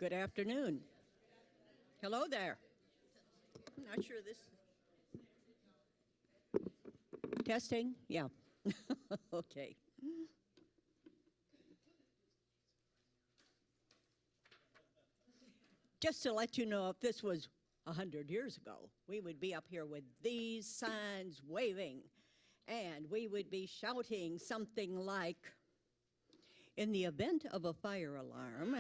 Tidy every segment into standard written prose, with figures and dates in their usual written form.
Good afternoon. Hello there. I'm not sure this. Testing? Yeah. Okay. Just to let you know, if this was 100 years ago, we would be up here with these signs waving, and we would be shouting something like, in the event of a fire alarm,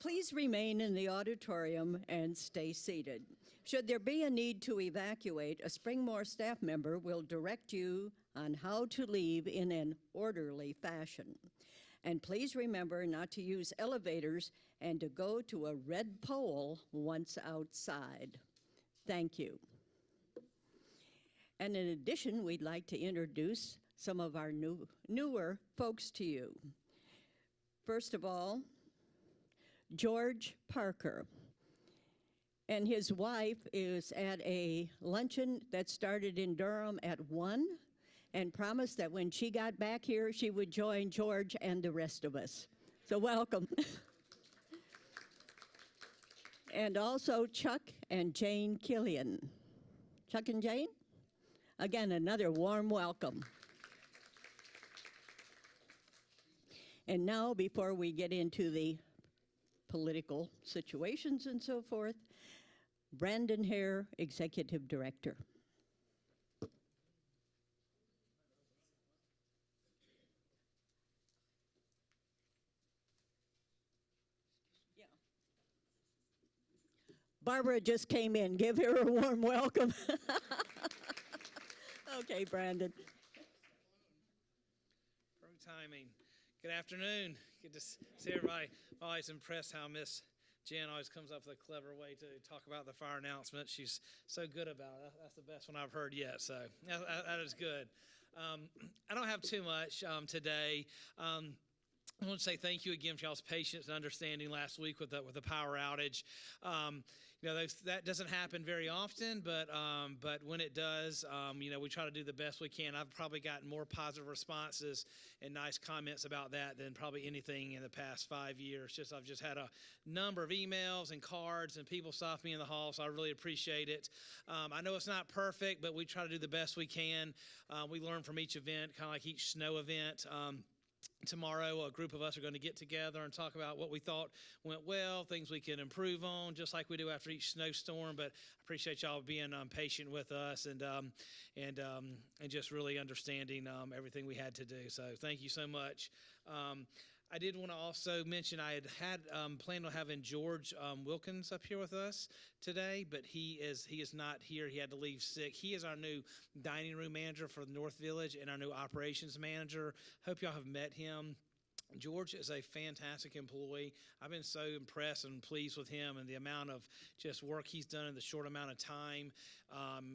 please remain in the auditorium and stay seated. Should there be a need to evacuate, a Springmore staff member will direct you on how to leave in an orderly fashion. And please remember not to use elevators and to go to a red pole once outside. Thank you. And in addition, we'd like to introduce some of our newer folks to you. First of all, George Parker. And his wife is at a luncheon that started in Durham at 1 and promised that when she got back here, she would join George and the rest of us. So welcome. And also Chuck and Jane Killian. Chuck and Jane? Again, another warm welcome. And now, before we get into the political situations and so forth, Brandon Hare, Executive Director. Yeah. Barbara just came in. Give her a warm welcome. Okay, Brandon. Perfect timing. Good afternoon. Good to see everybody. I'm always impressed how Miss Jen always comes up with a clever way to talk about the fire announcement. She's so good about it. That's the best one I've heard yet, so that is good. I don't have too much today. I want to say thank you again for y'all's patience and understanding last week with the power outage. That doesn't happen very often, but when it does, we try to do the best we can. I've probably gotten more positive responses and nice comments about that than probably anything in the past 5 years. I've just had a number of emails and cards and people stop me in the hall, so I really appreciate it. I know it's not perfect, but we try to do the best we can. We learn from each event, kind of like each snow event. Tomorrow, a group of us are going to get together and talk about what we thought went well, things we can improve on, just like we do after each snowstorm. But I appreciate y'all being patient with us and just really understanding everything we had to do. So thank you so much. I did want to also mention I had planned on having George Wilkins up here with us today, but he is not here. He had to leave sick. He is our new dining room manager for the North Village and our new operations manager. Hope y'all have met him. George is a fantastic employee. I've been so impressed and pleased with him and the amount of just work he's done in the short amount of time.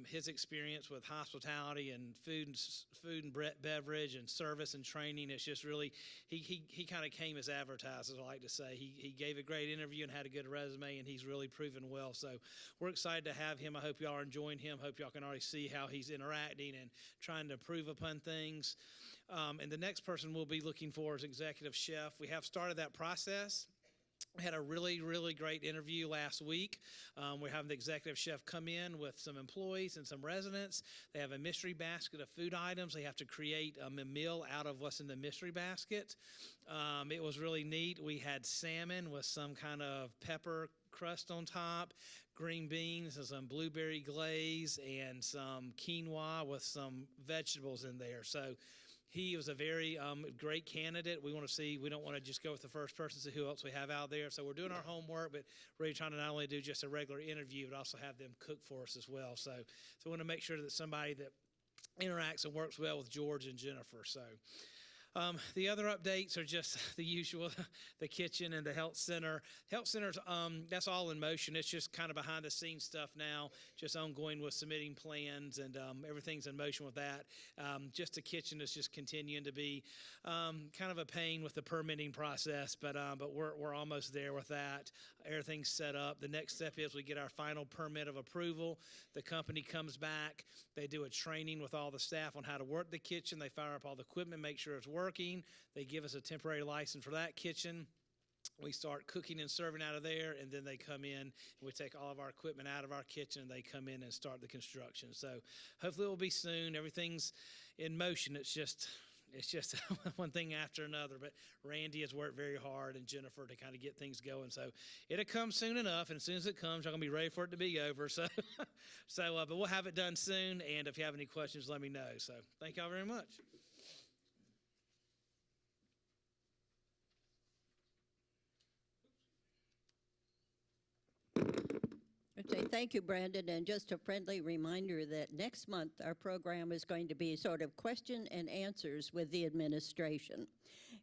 His experience with hospitality and food and beverage and service and training, it's just really, he kind of came as advertised, as I like to say. He gave a great interview and had a good resume, and he's really proven well. So we're excited to have him. I hope y'all are enjoying him. Hope y'all can already see how he's interacting and trying to improve upon things. And the next person we'll be looking for is executive chef. We have started that process. We had a really, really great interview last week. We're having the executive chef come in with some employees and some residents. They have a mystery basket of food items. They have to create a meal out of what's in the mystery basket. It was really neat. We had salmon with some kind of pepper crust on top, green beans and some blueberry glaze, and some quinoa with some vegetables in there. So he was a very great candidate. We want to see, we don't want to just go with the first person, see who else we have out there. So we're doing our homework, but really trying to not only do just a regular interview, but also have them cook for us as well. So we want to make sure that somebody that interacts and works well with George and Jennifer. So the other updates are just the usual, the kitchen and the health center. Health centers, that's all in motion. It's just kind of behind the scenes stuff now, just ongoing with submitting plans, and everything's in motion with that. Just the kitchen is just continuing to be kind of a pain with the permitting process, but we're almost there with that. Everything's set up. The next step is we get our final permit of approval. The company comes back. They do a training with all the staff on how to work the kitchen. They fire up all the equipment, make sure it's working. They give us a temporary license for that kitchen. we start cooking and serving out of there, and then they come in and we take all of our equipment out of our kitchen and they come in and start the construction. So hopefully it will be soon. Everything's in motion. It's just one thing after another. But Randy has worked very hard, and Jennifer, to kind of get things going. So it'll come soon enough, and as soon as it comes, I'm gonna be ready for it to be over. So, but we'll have it done soon. And if you have any questions, let me know. So thank y'all very much. Okay, thank you, Brandon. And just a friendly reminder that next month our program is going to be sort of question and answers with the administration.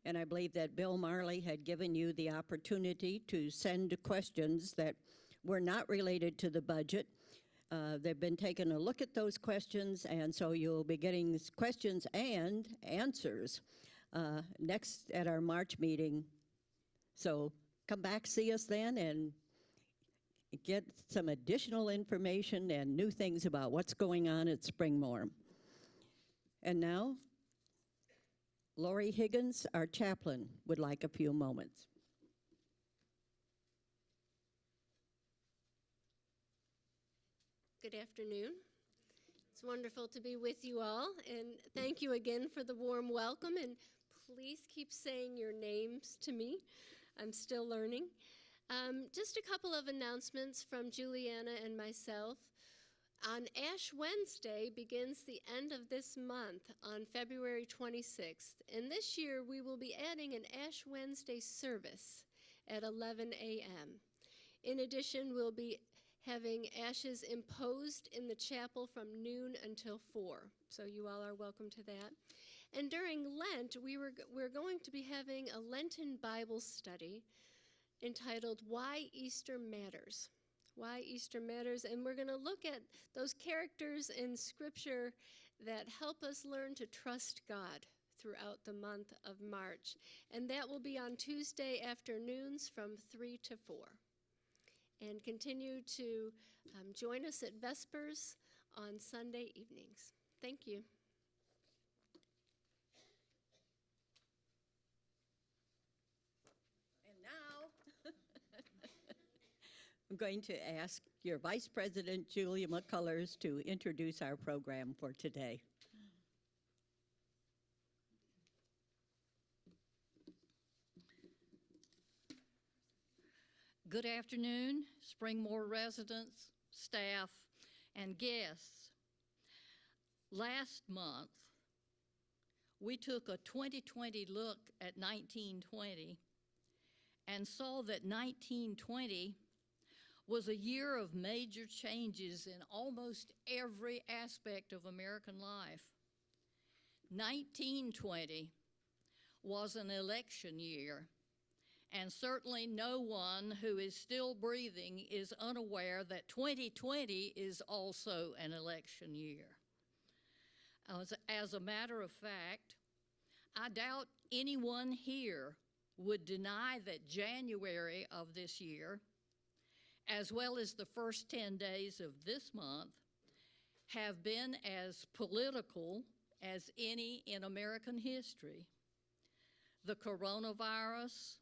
And I believe that Bill Marley had given you the opportunity to send questions that were not related to the budget. They've been taking a look at those questions, and so you'll be getting questions and answers next at our March meeting. So come back, see us then, and get some additional information and new things about what's going on at Springmore. And now, Lori Higgins, our chaplain, would like a few moments. Good afternoon. It's wonderful to be with you all, and thank you again for the warm welcome, and please keep saying your names to me. I'm still learning. Just a couple of announcements from Juliana and myself. On Ash Wednesday begins the end of this month on February 26th, and this year we will be adding an Ash Wednesday service at 11 a.m. In addition, we'll be having ashes imposed in the chapel from noon until 4, so you all are welcome to that. And during Lent, we're going to be having a Lenten Bible study entitled Why Easter Matters. Why Easter Matters, and we're going to look at those characters in Scripture that help us learn to trust God throughout the month of March. And that will be on Tuesday afternoons from 3 to 4. And continue to join us at Vespers on Sunday evenings. Thank you. I'm going to ask your Vice President, Julia McCullers, to introduce our program for today. Good afternoon, Springmore residents, staff, and guests. Last month, we took a 2020 look at 1920 and saw that 1920 was a year of major changes in almost every aspect of American life. 1920 was an election year, and certainly no one who is still breathing is unaware that 2020 is also an election year. As a matter of fact, I doubt anyone here would deny that January of this year, as well as the first 10 days of this month, have been as political as any in American history. The coronavirus,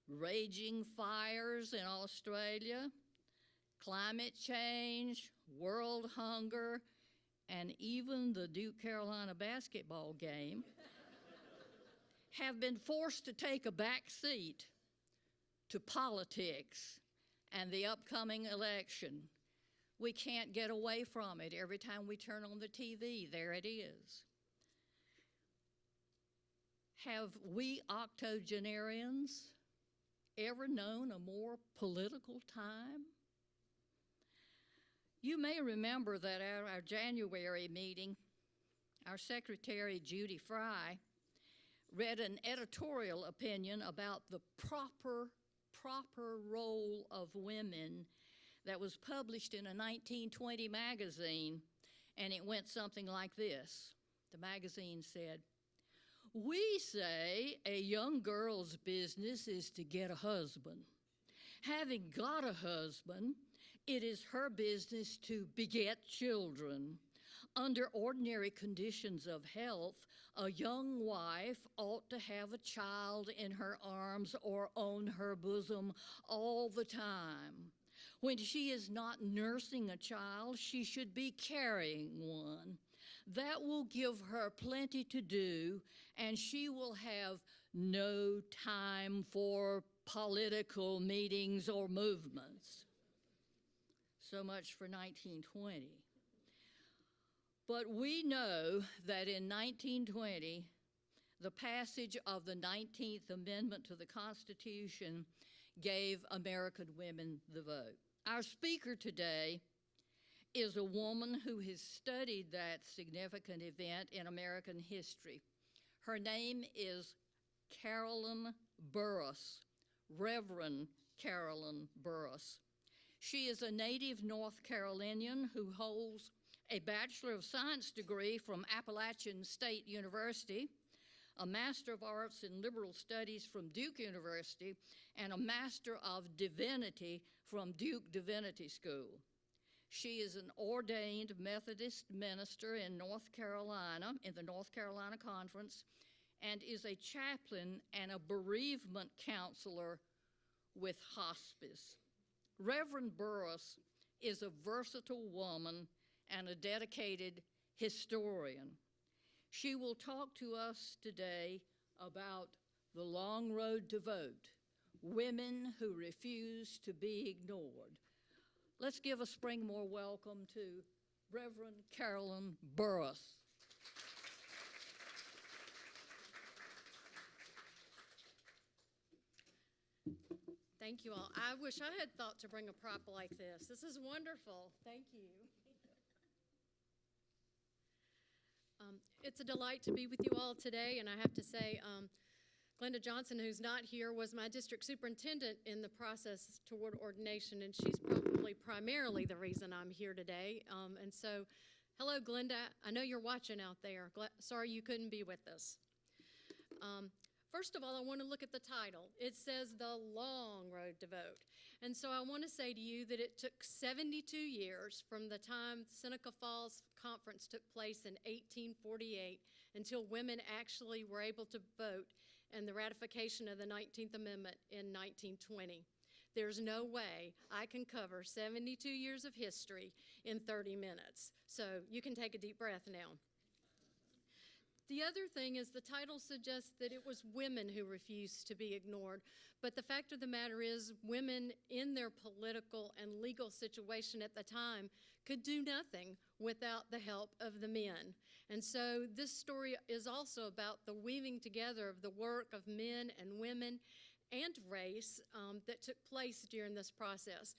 raging fires in Australia, climate change, world hunger, and even the Duke Carolina basketball game have been forced to take a back seat to politics and the upcoming election. We can't get away from it. Every time we turn on the TV, there it is. Have we octogenarians ever known a more political time? You may remember that at our January meeting, our Secretary, Judy Fry, read an editorial opinion about the proper role of women that was published in a 1920 magazine, and it went something like this. The magazine said, "We say a young girl's business is to get a husband. Having got a husband, it is her business to beget children. Under ordinary conditions of health, a young wife ought to have a child in her arms or on her bosom all the time. When she is not nursing a child, she should be carrying one. That will give her plenty to do, and she will have no time for political meetings or movements. So much for 1920. But we know that in 1920, the passage of the 19th Amendment to the Constitution gave American women the vote. Our speaker today is a woman who has studied that significant event in American history. Her name is Carolyn Burruss, Reverend Carolyn Burruss. She is a native North Carolinian who holds a Bachelor of Science degree from Appalachian State University, a Master of Arts in Liberal Studies from Duke University, and a Master of Divinity from Duke Divinity School. She is an ordained Methodist minister in North Carolina, in the North Carolina Conference, and is a chaplain and a bereavement counselor with hospice. Reverend Burruss is a versatile woman and a dedicated historian. She will talk to us today about the long road to vote, women who refuse to be ignored. Let's give a Springmore welcome to Reverend Carolyn Burruss. Thank you all. I wish I had thought to bring a prop like this. This is wonderful. Thank you. It's a delight to be with you all today, and I have to say, Glenda Johnson, who's not here, was my district superintendent in the process toward ordination, and she's probably primarily the reason I'm here today. And so, hello, Glenda. I know you're watching out there. Sorry you couldn't be with us. First of all, I want to look at the title. It says The Long Road to Vote. And so I want to say to you that it took 72 years from the time Seneca Falls Conference took place in 1848 until women actually were able to vote and the ratification of the 19th Amendment in 1920. There's no way I can cover 72 years of history in 30 minutes. So you can take a deep breath now. The other thing is the title suggests that it was women who refused to be ignored, but the fact of the matter is women in their political and legal situation at the time could do nothing without the help of the men. And so this story is also about the weaving together of the work of men and women and race that took place during this process.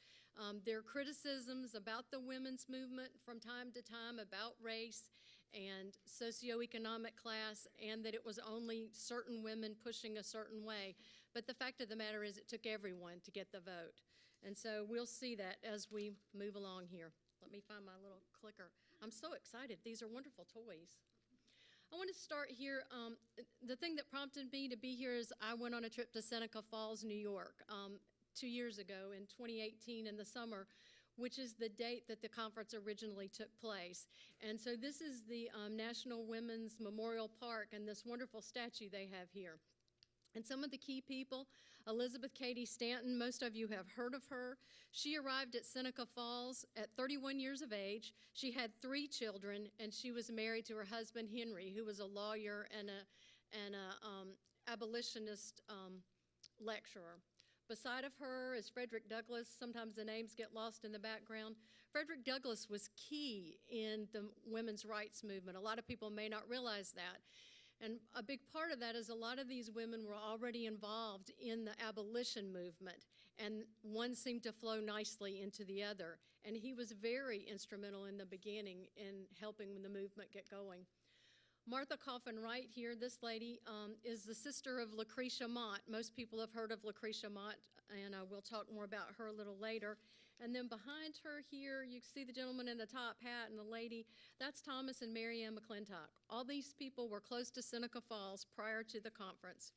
There are criticisms about the women's movement from time to time about race and socioeconomic class, and that it was only certain women pushing a certain way. But the fact of the matter is it took everyone to get the vote. And so we'll see that as we move along here. Let me find my little clicker. I'm so excited. These are wonderful toys. I want to start here. The thing that prompted me to be here is I went on a trip to Seneca Falls, New York, 2 years ago in 2018 in the summer, which is the date that the conference originally took place. And so this is the National Women's Memorial Park and this wonderful statue they have here. And some of the key people, Elizabeth Cady Stanton, most of you have heard of her. She arrived at Seneca Falls at 31 years of age. She had 3 children, and she was married to her husband, Henry, who was a lawyer and a abolitionist lecturer. Beside of her is Frederick Douglass. Sometimes the names get lost in the background. Frederick Douglass was key in the women's rights movement. A lot of people may not realize that. And a big part of that is a lot of these women were already involved in the abolition movement, and one seemed to flow nicely into the other. And he was very instrumental in the beginning in helping the movement get going. Martha Coffin Wright here, this lady, is the sister of Lucretia Mott. Most people have heard of Lucretia Mott, and we'll talk more about her a little later. And then behind her here, you see the gentleman in the top hat and the lady. That's Thomas and Mary Ann McClintock. All these people were close to Seneca Falls prior to the conference.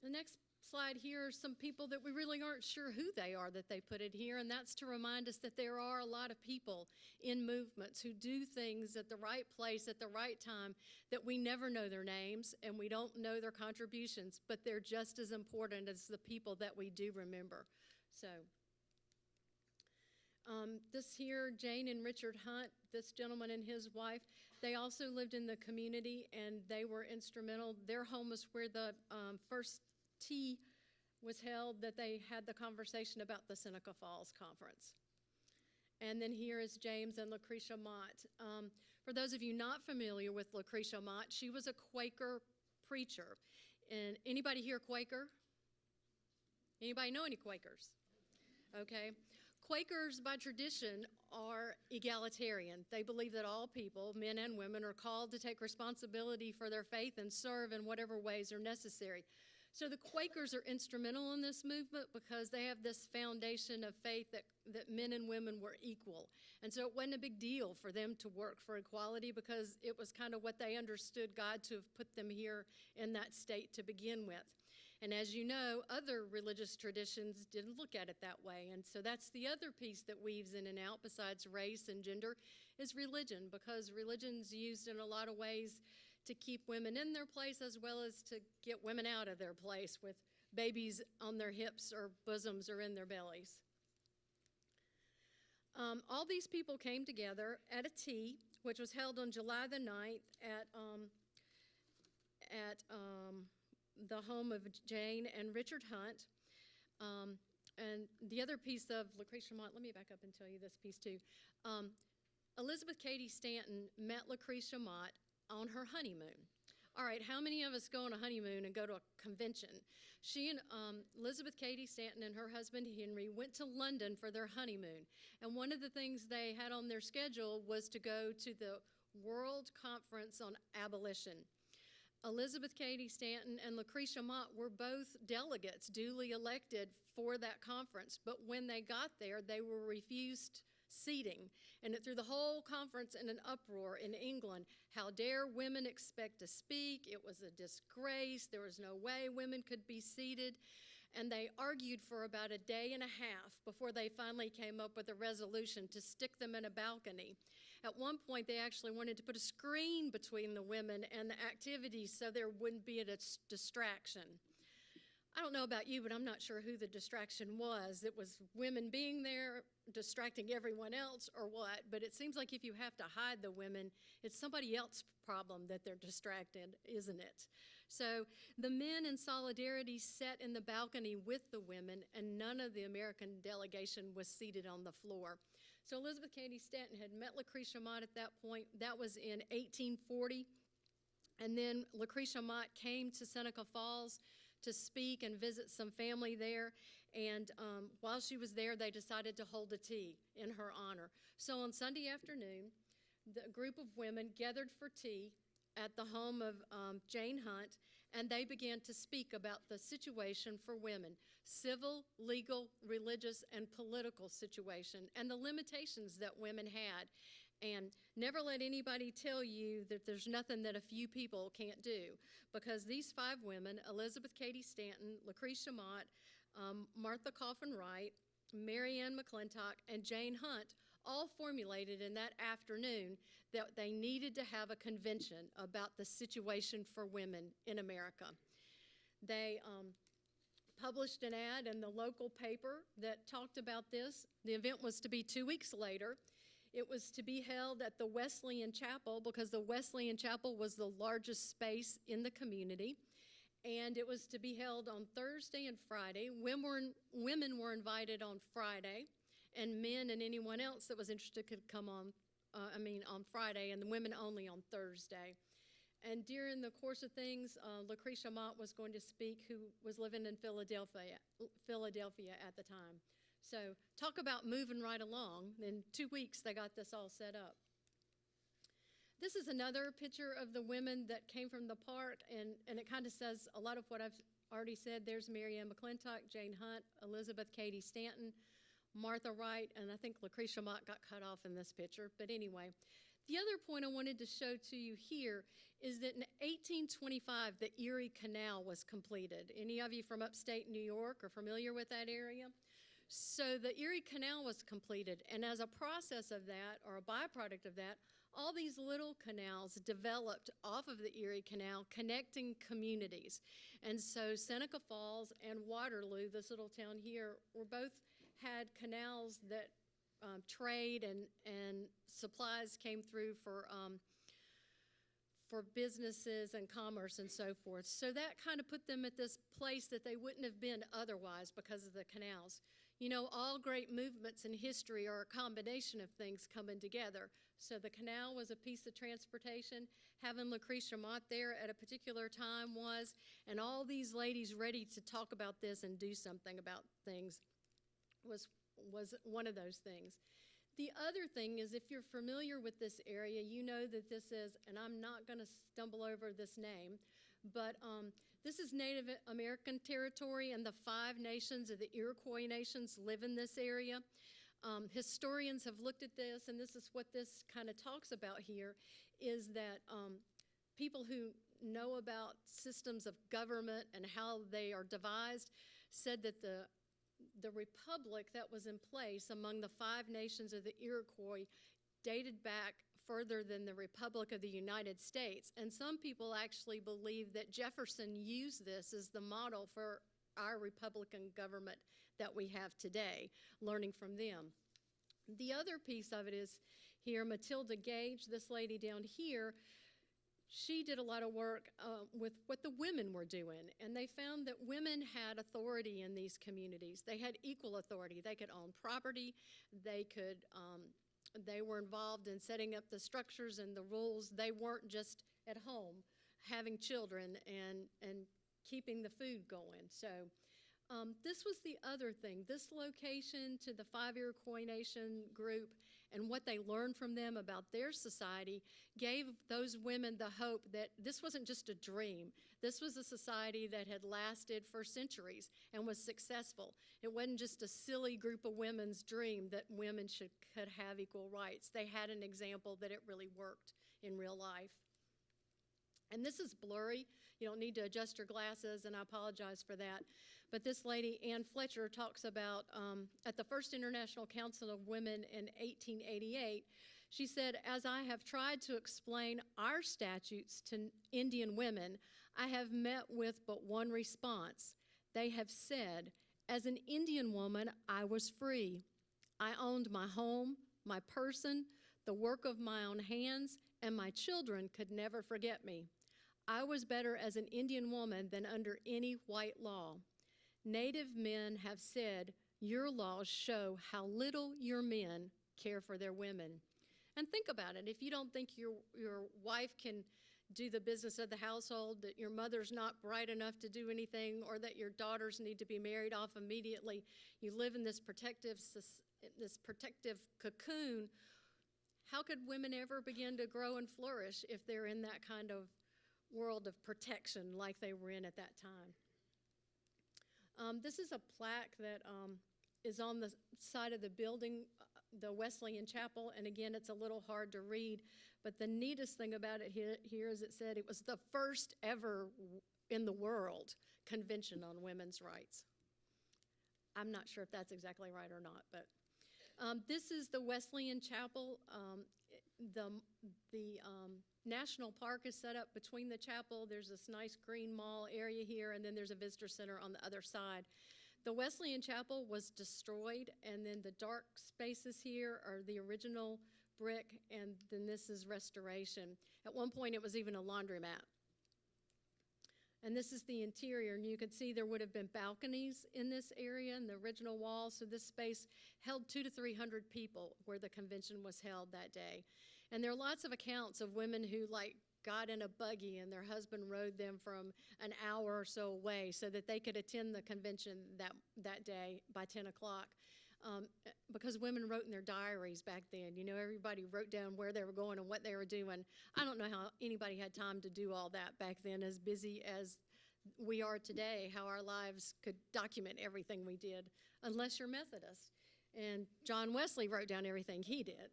The next slide here are some people that we really aren't sure who they are that they put it here, and that's to remind us that there are a lot of people in movements who do things at the right place at the right time that we never know their names and we don't know their contributions, but they're just as important as the people that we do remember. So this here, Jane and Richard Hunt, this gentleman and his wife, they also lived in the community and they were instrumental. Their home was where the first tea was held that they had the conversation about the Seneca Falls Conference. And then here is James and Lucretia Mott. For those of you not familiar with Lucretia Mott, she was a Quaker preacher. And anybody here Quaker? Anybody know any Quakers? Okay. Quakers, by tradition, are egalitarian. They believe that all people, men and women, are called to take responsibility for their faith and serve in whatever ways are necessary. So the Quakers are instrumental in this movement because they have this foundation of faith that men and women were equal. And so it wasn't a big deal for them to work for equality because it was kind of what they understood God to have put them here in that state to begin with. And as you know, other religious traditions didn't look at it that way. And so that's the other piece that weaves in and out besides race and gender is religion, because religion's used in a lot of ways to keep women in their place as well as to get women out of their place with babies on their hips or bosoms or in their bellies. All these people came together at a tea, which was held on July the 9th at the home of Jane and Richard Hunt. And the other piece of Lucretia Mott, let me back up and tell you this piece too. Elizabeth Cady Stanton met Lucretia Mott on her honeymoon. All right, how many of us go on a honeymoon and go to a convention? She and Elizabeth Cady Stanton and her husband Henry went to London for their honeymoon. And one of the things they had on their schedule was to go to the World Conference on Abolition. Elizabeth Cady Stanton and Lucretia Mott were both delegates duly elected for that conference, but when they got there, they were refused seating, and it threw the whole conference in an uproar in England. How dare women expect to speak? It was a disgrace. There was no way women could be seated, and they argued for about a day and a half before they finally came up with a resolution to stick them in a balcony. At one point, they actually wanted to put a screen between the women and the activities so there wouldn't be a distraction. I don't know about you, but I'm not sure who the distraction was. It was women being there, distracting everyone else, or what, but it seems like if you have to hide the women, it's somebody else's problem that they're distracted, isn't it? So the men in solidarity sat in the balcony with the women, and none of the American delegation was seated on the floor. So Elizabeth Cady Stanton had met Lucretia Mott at that point. That was in 1840. And then Lucretia Mott came to Seneca Falls to speak and visit some family there. And while she was there, they decided to hold a tea in her honor. So on Sunday afternoon, the group of women gathered for tea at the home of Jane Hunt, and they began to speak about the situation for women, civil, legal, religious, and political situation, and the limitations that women had. And never let anybody tell you that there's nothing that a few people can't do, because these 5 women, Elizabeth Cady Stanton, Lucretia Mott, Martha Coffin Wright, Mary Ann McClintock, and Jane Hunt, all formulated in that afternoon that they needed to have a convention about the situation for women in America. They published an ad in the local paper that talked about this. The event was to be 2 weeks later. It was to be held at the Wesleyan Chapel because the Wesleyan Chapel was the largest space in the community. And it was to be held on Thursday and Friday. Women were invited on Friday, and men and anyone else that was interested could come on Friday, and the women only on Thursday. And during the course of things, Lucretia Mott was going to speak, who was living in Philadelphia at the time. So talk about moving right along. In 2 weeks, they got this all set up. This is another picture of the women that came from the park, and it kind of says a lot of what I've already said. There's Mary Ann McClintock, Jane Hunt, Elizabeth Cady Stanton, Martha Wright, and I think Lucretia Mott got cut off in this picture. But anyway, The other point I wanted to show to you here is that in 1825, the Erie Canal was completed. Any of you from upstate New York are familiar with that area? So the Erie Canal was completed, and as a process of that, or a byproduct of that, all these little canals developed off of the Erie Canal, connecting communities. And so Seneca Falls and Waterloo, this little town here, were both had canals that trade and supplies came through for businesses and commerce and so forth. So that kind of put them at this place that they wouldn't have been otherwise because of the canals. You know, all great movements in history are a combination of things coming together. So the canal was a piece of transportation. Having Lucretia Mott there at a particular time was, and all these ladies ready to talk about this and do something about things was one of those things. The other thing is, if you're familiar with this area, you know that this is, and I'm not going to stumble over this name, but this is Native American territory, and the 5 nations of the Iroquois nations live in this area. Historians have looked at this, and this is what this kind of talks about here, is that people who know about systems of government and how they are devised said that the republic that was in place among the 5 nations of the Iroquois dated back further than the Republic of the United States. And some people actually believe that Jefferson used this as the model for our Republican government that we have today, learning from them. The other piece of it is here, Matilda Gage, this lady down here, she did a lot of work with what the women were doing, and they found that women had authority in these communities. They had equal authority. They could own property. They were involved in setting up the structures and the rules. They weren't just at home having children and keeping the food going. So this was the other thing. This location to the 5 Iroquois Nation group and what they learned from them about their society gave those women the hope that this wasn't just a dream. This was a society that had lasted for centuries and was successful. It wasn't just a silly group of women's dream that women could have equal rights. They had an example that it really worked in real life. And this is blurry. You don't need to adjust your glasses, and I apologize for that. But this lady, Ann Fletcher, talks about at the First International Council of Women in 1888, she said, "As I have tried to explain our statutes to Indian women, I have met with but one response. They have said, as an Indian woman, I was free. I owned my home, my person, the work of my own hands, and my children could never forget me. I was better as an Indian woman than under any white law. Native men have said, your laws show how little your men care for their women." And think about it. If you don't think your wife can do the business of the household, that your mother's not bright enough to do anything, or that your daughters need to be married off immediately, you live in this protective cocoon, how could women ever begin to grow and flourish if they're in that kind of world of protection like they were in at that time? This is a plaque that is on the side of the building, the Wesleyan Chapel, and again, it's a little hard to read, but the neatest thing about it here is it said it was the first ever in the world convention on women's rights. I'm not sure if that's exactly right or not, but this is the Wesleyan Chapel. The National Park is set up between the chapel. There's this nice green mall area here, and then there's a visitor center on the other side. The Wesleyan Chapel was destroyed, and then the dark spaces here are the original brick, and then this is restoration. At one point, it was even a laundromat. And this is the interior, and you can see there would have been balconies in this area in the original wall, so this space held 200 to 300 people where the convention was held that day. And there are lots of accounts of women who got in a buggy and their husband rode them from an hour or so away so that they could attend the convention that day by 10 o'clock. Because women wrote in their diaries back then. You know, everybody wrote down where they were going and what they were doing. I don't know how anybody had time to do all that back then, as busy as we are today, how our lives could document everything we did, unless you're Methodist. And John Wesley wrote down everything he did.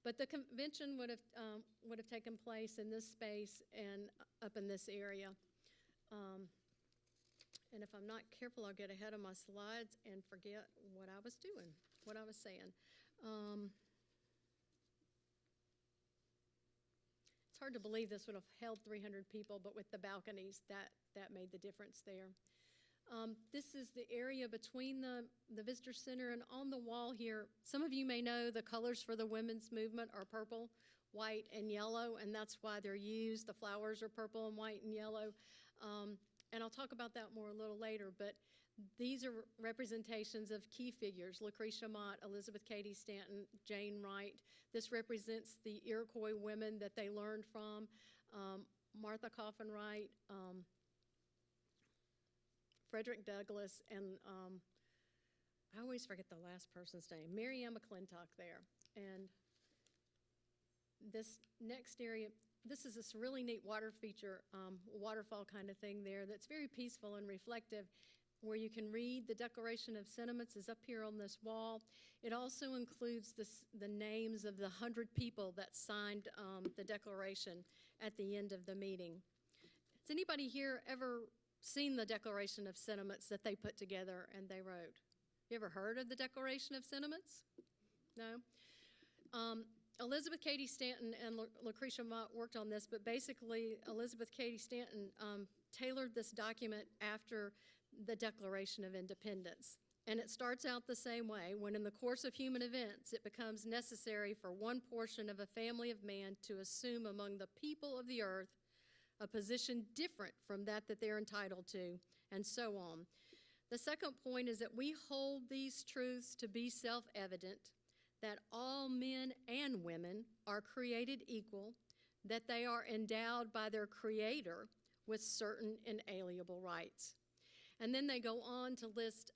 But the convention would have taken place in this space and up in this area. And if I'm not careful, I'll get ahead of my slides and forget what I was doing, what I was saying. It's hard to believe this would have held 300 people, but with the balconies, that made the difference there. This is the area between the visitor center, and on the wall here, some of you may know the colors for the women's movement are purple, white, and yellow, and that's why they're used. The flowers are purple and white and yellow. And I'll talk about that more a little later, but these are representations of key figures: Lucretia Mott, Elizabeth Cady Stanton, Jane Wright. This represents the Iroquois women that they learned from, Martha Coffin Wright, Frederick Douglass, and I always forget the last person's name, Mary Ann McClintock there. And this next area, this is this really neat water feature, waterfall kind of thing there that's very peaceful and reflective, where you can read the Declaration of Sentiments is up here on this wall. It also includes the names of the 100 people that signed the Declaration at the end of the meeting. Has anybody here ever seen the Declaration of Sentiments that they put together and they wrote? You ever heard of the Declaration of Sentiments? No? Elizabeth Cady Stanton and Lucretia Mott worked on this, but basically Elizabeth Cady Stanton tailored this document after the Declaration of Independence. And it starts out the same way: when in the course of human events it becomes necessary for one portion of a family of man to assume among the people of the earth a position different from that they're entitled to, and so on. The second point is that we hold these truths to be self-evident, that all men and women are created equal, that they are endowed by their Creator with certain inalienable rights. And then they go on to list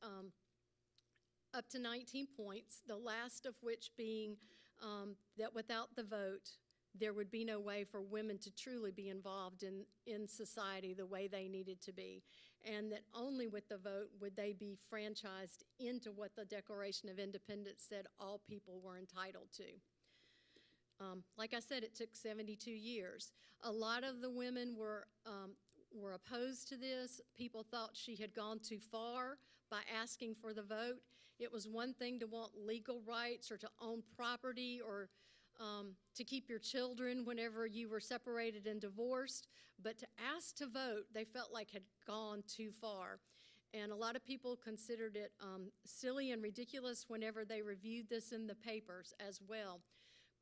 up to 19 points, the last of which being that without the vote, there would be no way for women to truly be involved in society the way they needed to be, and that only with the vote would they be franchised into what the Declaration of Independence said all people were entitled to. Like I said, it took 72 years. A lot of the women were opposed to this. People thought she had gone too far by asking for the vote. It was one thing to want legal rights or to own property or to keep your children whenever you were separated and divorced, but to ask to vote, they felt like had gone too far. And a lot of people considered it silly and ridiculous whenever they reviewed this in the papers as well.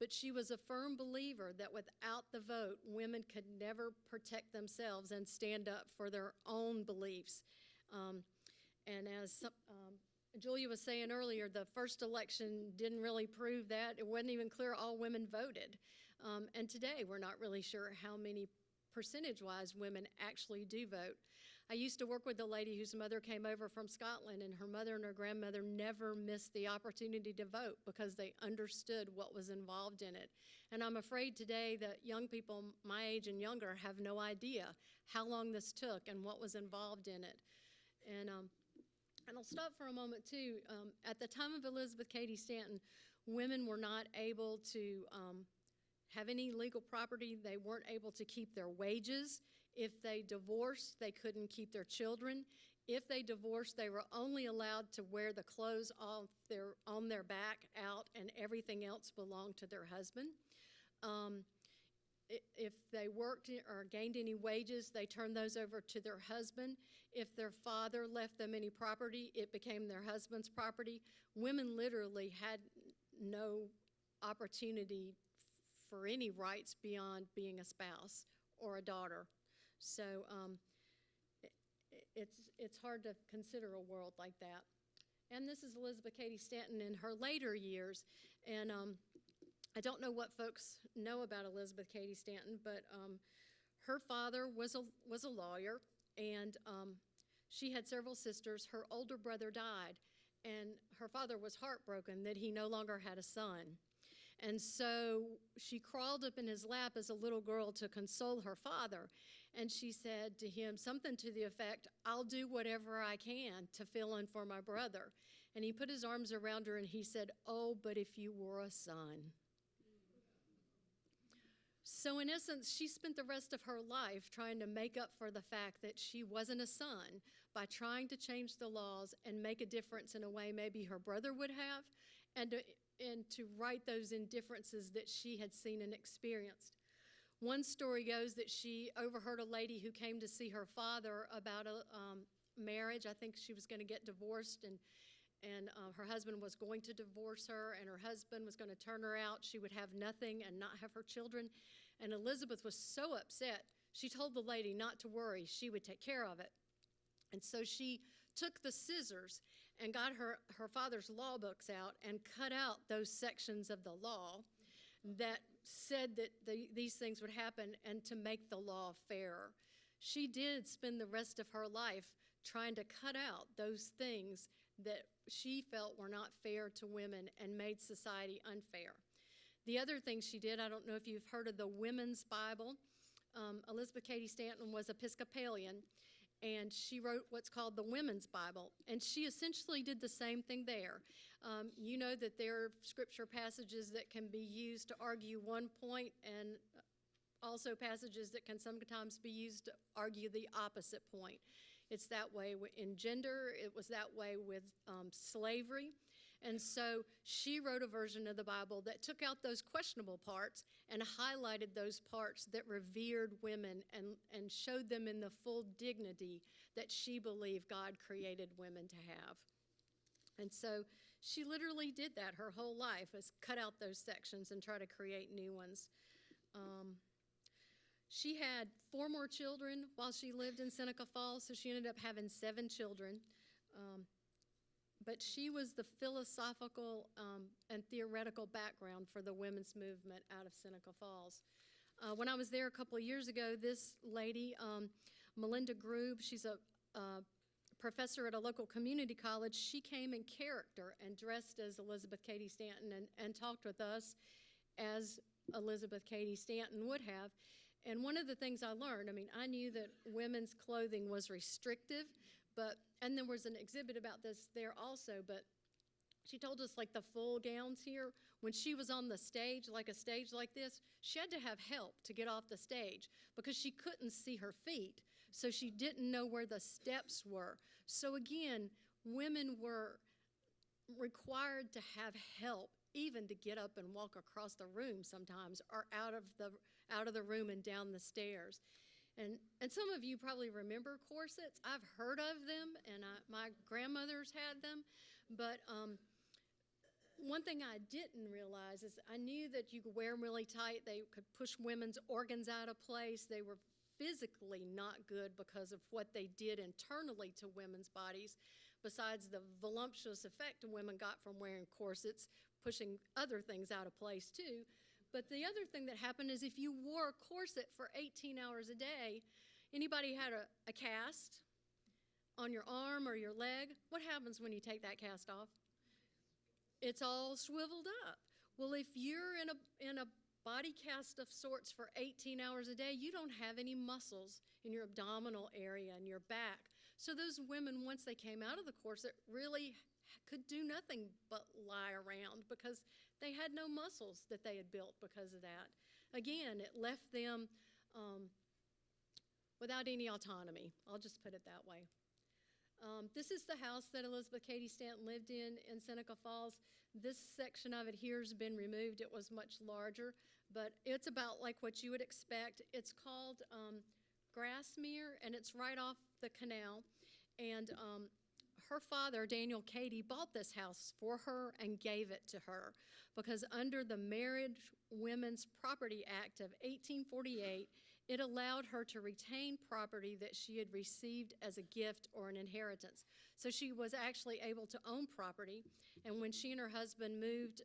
But she was a firm believer that without the vote, women could never protect themselves and stand up for their own beliefs. And as Julia was saying earlier, the first election didn't really prove that. It wasn't even clear all women voted. And today, we're not really sure how many percentage-wise women actually do vote. I used to work with a lady whose mother came over from Scotland, and her mother and her grandmother never missed the opportunity to vote because they understood what was involved in it. And I'm afraid today that young people my age and younger have no idea how long this took and what was involved in it. And I'll stop for a moment, too. At the time of Elizabeth Cady Stanton, women were not able to have any legal property. They weren't able to keep their wages. If they divorced, they couldn't keep their children. If they divorced, they were only allowed to wear the clothes on their back out, and everything else belonged to their husband. If they worked or gained any wages, they turned those over to their husband. If their father left them any property, it became their husband's property. Women literally had no opportunity for any rights beyond being a spouse or a daughter. So it's hard to consider a world like that. And this is Elizabeth Cady Stanton in her later years. And I don't know what folks know about Elizabeth Cady Stanton, but her father was a lawyer, and she had several sisters. Her older brother died, and her father was heartbroken that he no longer had a son. And so she crawled up in his lap as a little girl to console her father, and she said to him something to the effect, "I'll do whatever I can to fill in for my brother." And he put his arms around her and he said, "Oh, but if you were a son." So in essence, she spent the rest of her life trying to make up for the fact that she wasn't a son by trying to change the laws and make a difference in a way maybe her brother would have, and to right those indifferences that she had seen and experienced. One story goes that she overheard a lady who came to see her father about a marriage. I think she was going to get divorced, and her husband was going to divorce her, and her husband was going to turn her out. She would have nothing and not have her children. And Elizabeth was so upset, she told the lady not to worry, she would take care of it. And so she took the scissors and got her father's law books out and cut out those sections of the law that said that these things would happen, and to make the law fairer. She did spend the rest of her life trying to cut out those things that she felt were not fair to women and made society unfair. The other thing she did, I don't know if you've heard of the Women's Bible. Elizabeth Cady Stanton was Episcopalian, and she wrote what's called the Women's Bible, and she essentially did the same thing there. You know that there are scripture passages that can be used to argue one point, and also passages that can sometimes be used to argue the opposite point. It's that way in gender. It was that way with slavery. And so she wrote a version of the Bible that took out those questionable parts and highlighted those parts that revered women and showed them in the full dignity that she believed God created women to have. And so she literally did that her whole life, is cut out those sections and try to create new ones. She had 4 more children while she lived in Seneca Falls, so she ended up having 7 children. But she was the philosophical and theoretical background for the women's movement out of Seneca Falls. When I was there a couple of years ago, this lady, Melinda Grube, she's a professor at a local community college. She came in character and dressed as Elizabeth Cady Stanton and talked with us as Elizabeth Cady Stanton would have. And one of the things I learned, I knew that women's clothing was restrictive, and there was an exhibit about this there also, but she told us like the full gowns here, when she was on the stage, like a stage like this, she had to have help to get off the stage because she couldn't see her feet, so she didn't know where the steps were. So again, women were required to have help even to get up and walk across the room sometimes, or out of the room and down the stairs. And some of you probably remember corsets. I've heard of them, and my grandmothers had them. But one thing I didn't realize is I knew that you could wear them really tight. They could push women's organs out of place. They were physically not good because of what they did internally to women's bodies, besides the voluptuous effect women got from wearing corsets, pushing other things out of place too. But the other thing that happened is if you wore a corset for 18 hours a day, anybody had a cast on your arm or your leg, what happens when you take that cast off? It's all swiveled up. Well, if you're in a body cast of sorts for 18 hours a day, you don't have any muscles in your abdominal area and your back. So those women, once they came out of the corset, really could do nothing but lie around because they had no muscles that they had built because of that. Again, it left them without any autonomy. I'll just put it that way. This is the house that Elizabeth Cady Stanton lived in Seneca Falls. This section of it here has been removed. It was much larger, but it's about like what you would expect. It's called Grassmere, and it's right off the canal. And her father, Daniel Cady, bought this house for her and gave it to her because under the Married Women's Property Act of 1848, it allowed her to retain property that she had received as a gift or an inheritance. So she was actually able to own property, and when she and her husband moved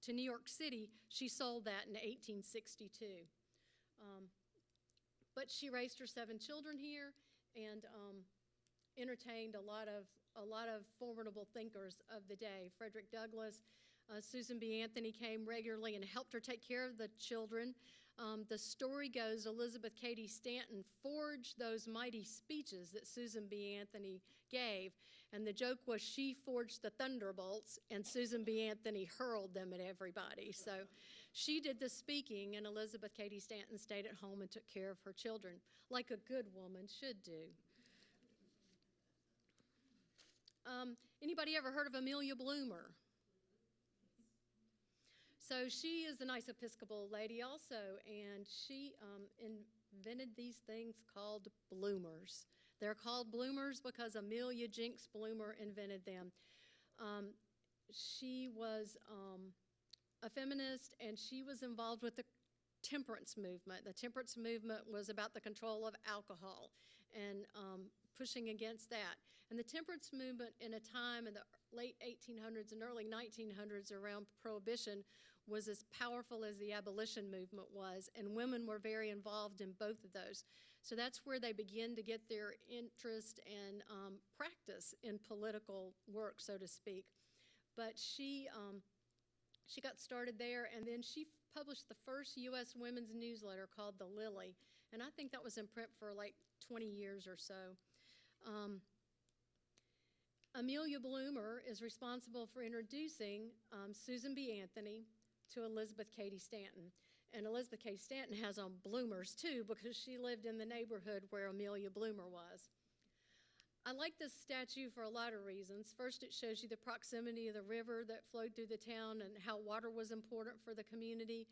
to New York City, she sold that in 1862. But she raised her 7 children here and entertained a lot of formidable thinkers of the day. Frederick Douglass, Susan B. Anthony came regularly and helped her take care of the children. The story goes Elizabeth Cady Stanton forged those mighty speeches that Susan B. Anthony gave, and the joke was she forged the thunderbolts and Susan B. Anthony hurled them at everybody. So She did the speaking, and Elizabeth Cady Stanton stayed at home and took care of her children, like a good woman should do. Anybody ever heard of Amelia Bloomer? So she is a nice Episcopal lady also, and she invented these things called bloomers. They're called bloomers because Amelia Jinks Bloomer invented them. She was a feminist, and she was involved with the temperance movement. The temperance movement was about the control of alcohol and pushing against that. And the temperance movement in a time in the late 1800s and early 1900s around Prohibition was as powerful as the abolition movement was, and women were very involved in both of those. So that's where they begin to get their interest and practice in political work, so to speak. But she got started there, and then she published the first U.S. women's newsletter called The Lily, and I think that was in print for like 20 years or so. Amelia Bloomer is responsible for introducing Susan B. Anthony to Elizabeth Cady Stanton. And Elizabeth Cady Stanton has on bloomers too, because she lived in the neighborhood where Amelia Bloomer was. I like this statue for a lot of reasons. First, it shows you the proximity of the river that flowed through the town and how water was important for the community.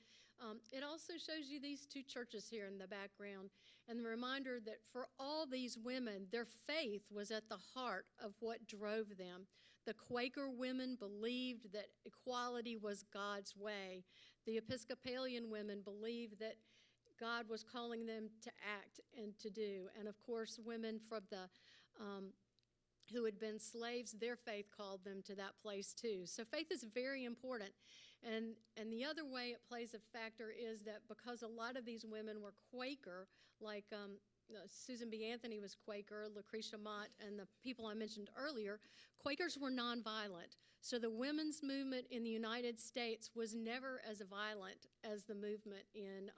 It also shows you these two churches here in the background, and the reminder that for all these women, their faith was at the heart of what drove them. The Quaker women believed that equality was God's way. The Episcopalian women believed that God was calling them to act and to do. And of course, women from the who had been slaves, their faith called them to that place too. So faith is very important. And the other way it plays a factor is that because a lot of these women were Quaker, like Susan B. Anthony was Quaker, Lucretia Mott, and the people I mentioned earlier, Quakers were nonviolent. So the women's movement in the United States was never as violent as the movement in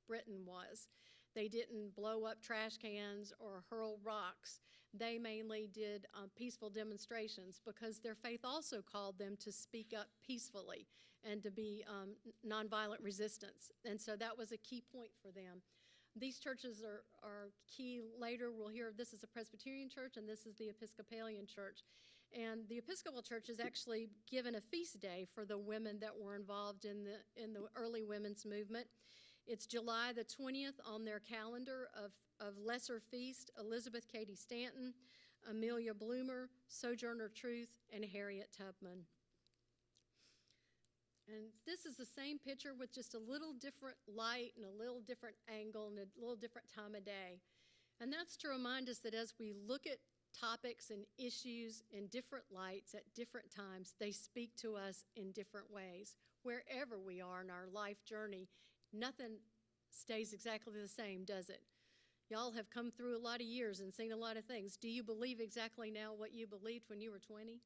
Britain was. They didn't blow up trash cans or hurl rocks. They mainly did peaceful demonstrations because their faith also called them to speak up peacefully and to be nonviolent resistance. And so that was a key point for them. These churches are key. Later we'll hear this is a Presbyterian church and this is the Episcopalian church. And the Episcopal church has actually given a feast day for the women that were involved in the early women's movement. It's July the 20th on their calendar of lesser feast: Elizabeth Cady Stanton, Amelia Bloomer, Sojourner Truth, and Harriet Tubman. And this is the same picture with just a little different light and a little different angle and a little different time of day. And that's to remind us that as we look at topics and issues in different lights at different times, they speak to us in different ways. Wherever we are in our life journey, nothing stays exactly the same, does it? Y'all have come through a lot of years and seen a lot of things. Do you believe exactly now what you believed when you were 20?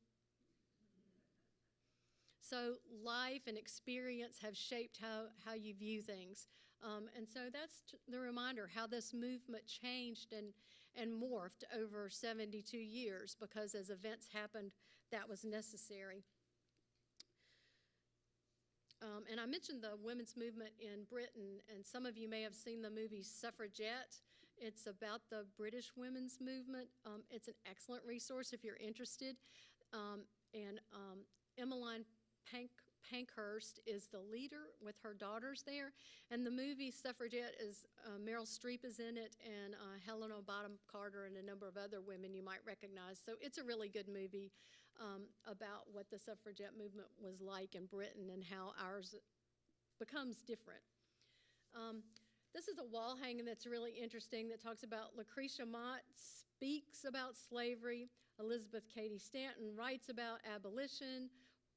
So life and experience have shaped how you view things. And so that's the reminder how this movement changed and morphed over 72 years, because as events happened, that was necessary. And I mentioned the women's movement in Britain, and some of you may have seen the movie Suffragette. It's about the British women's movement. It's an excellent resource if you're interested. Emmeline Pankhurst is the leader with her daughters there. And the movie Suffragette is, Meryl Streep is in it, and Helena Bonham Carter and a number of other women you might recognize. So it's a really good movie about what the suffragette movement was like in Britain and how ours becomes different. This is a wall hanging that's really interesting that talks about Lucretia Mott speaks about slavery, Elizabeth Cady Stanton writes about abolition,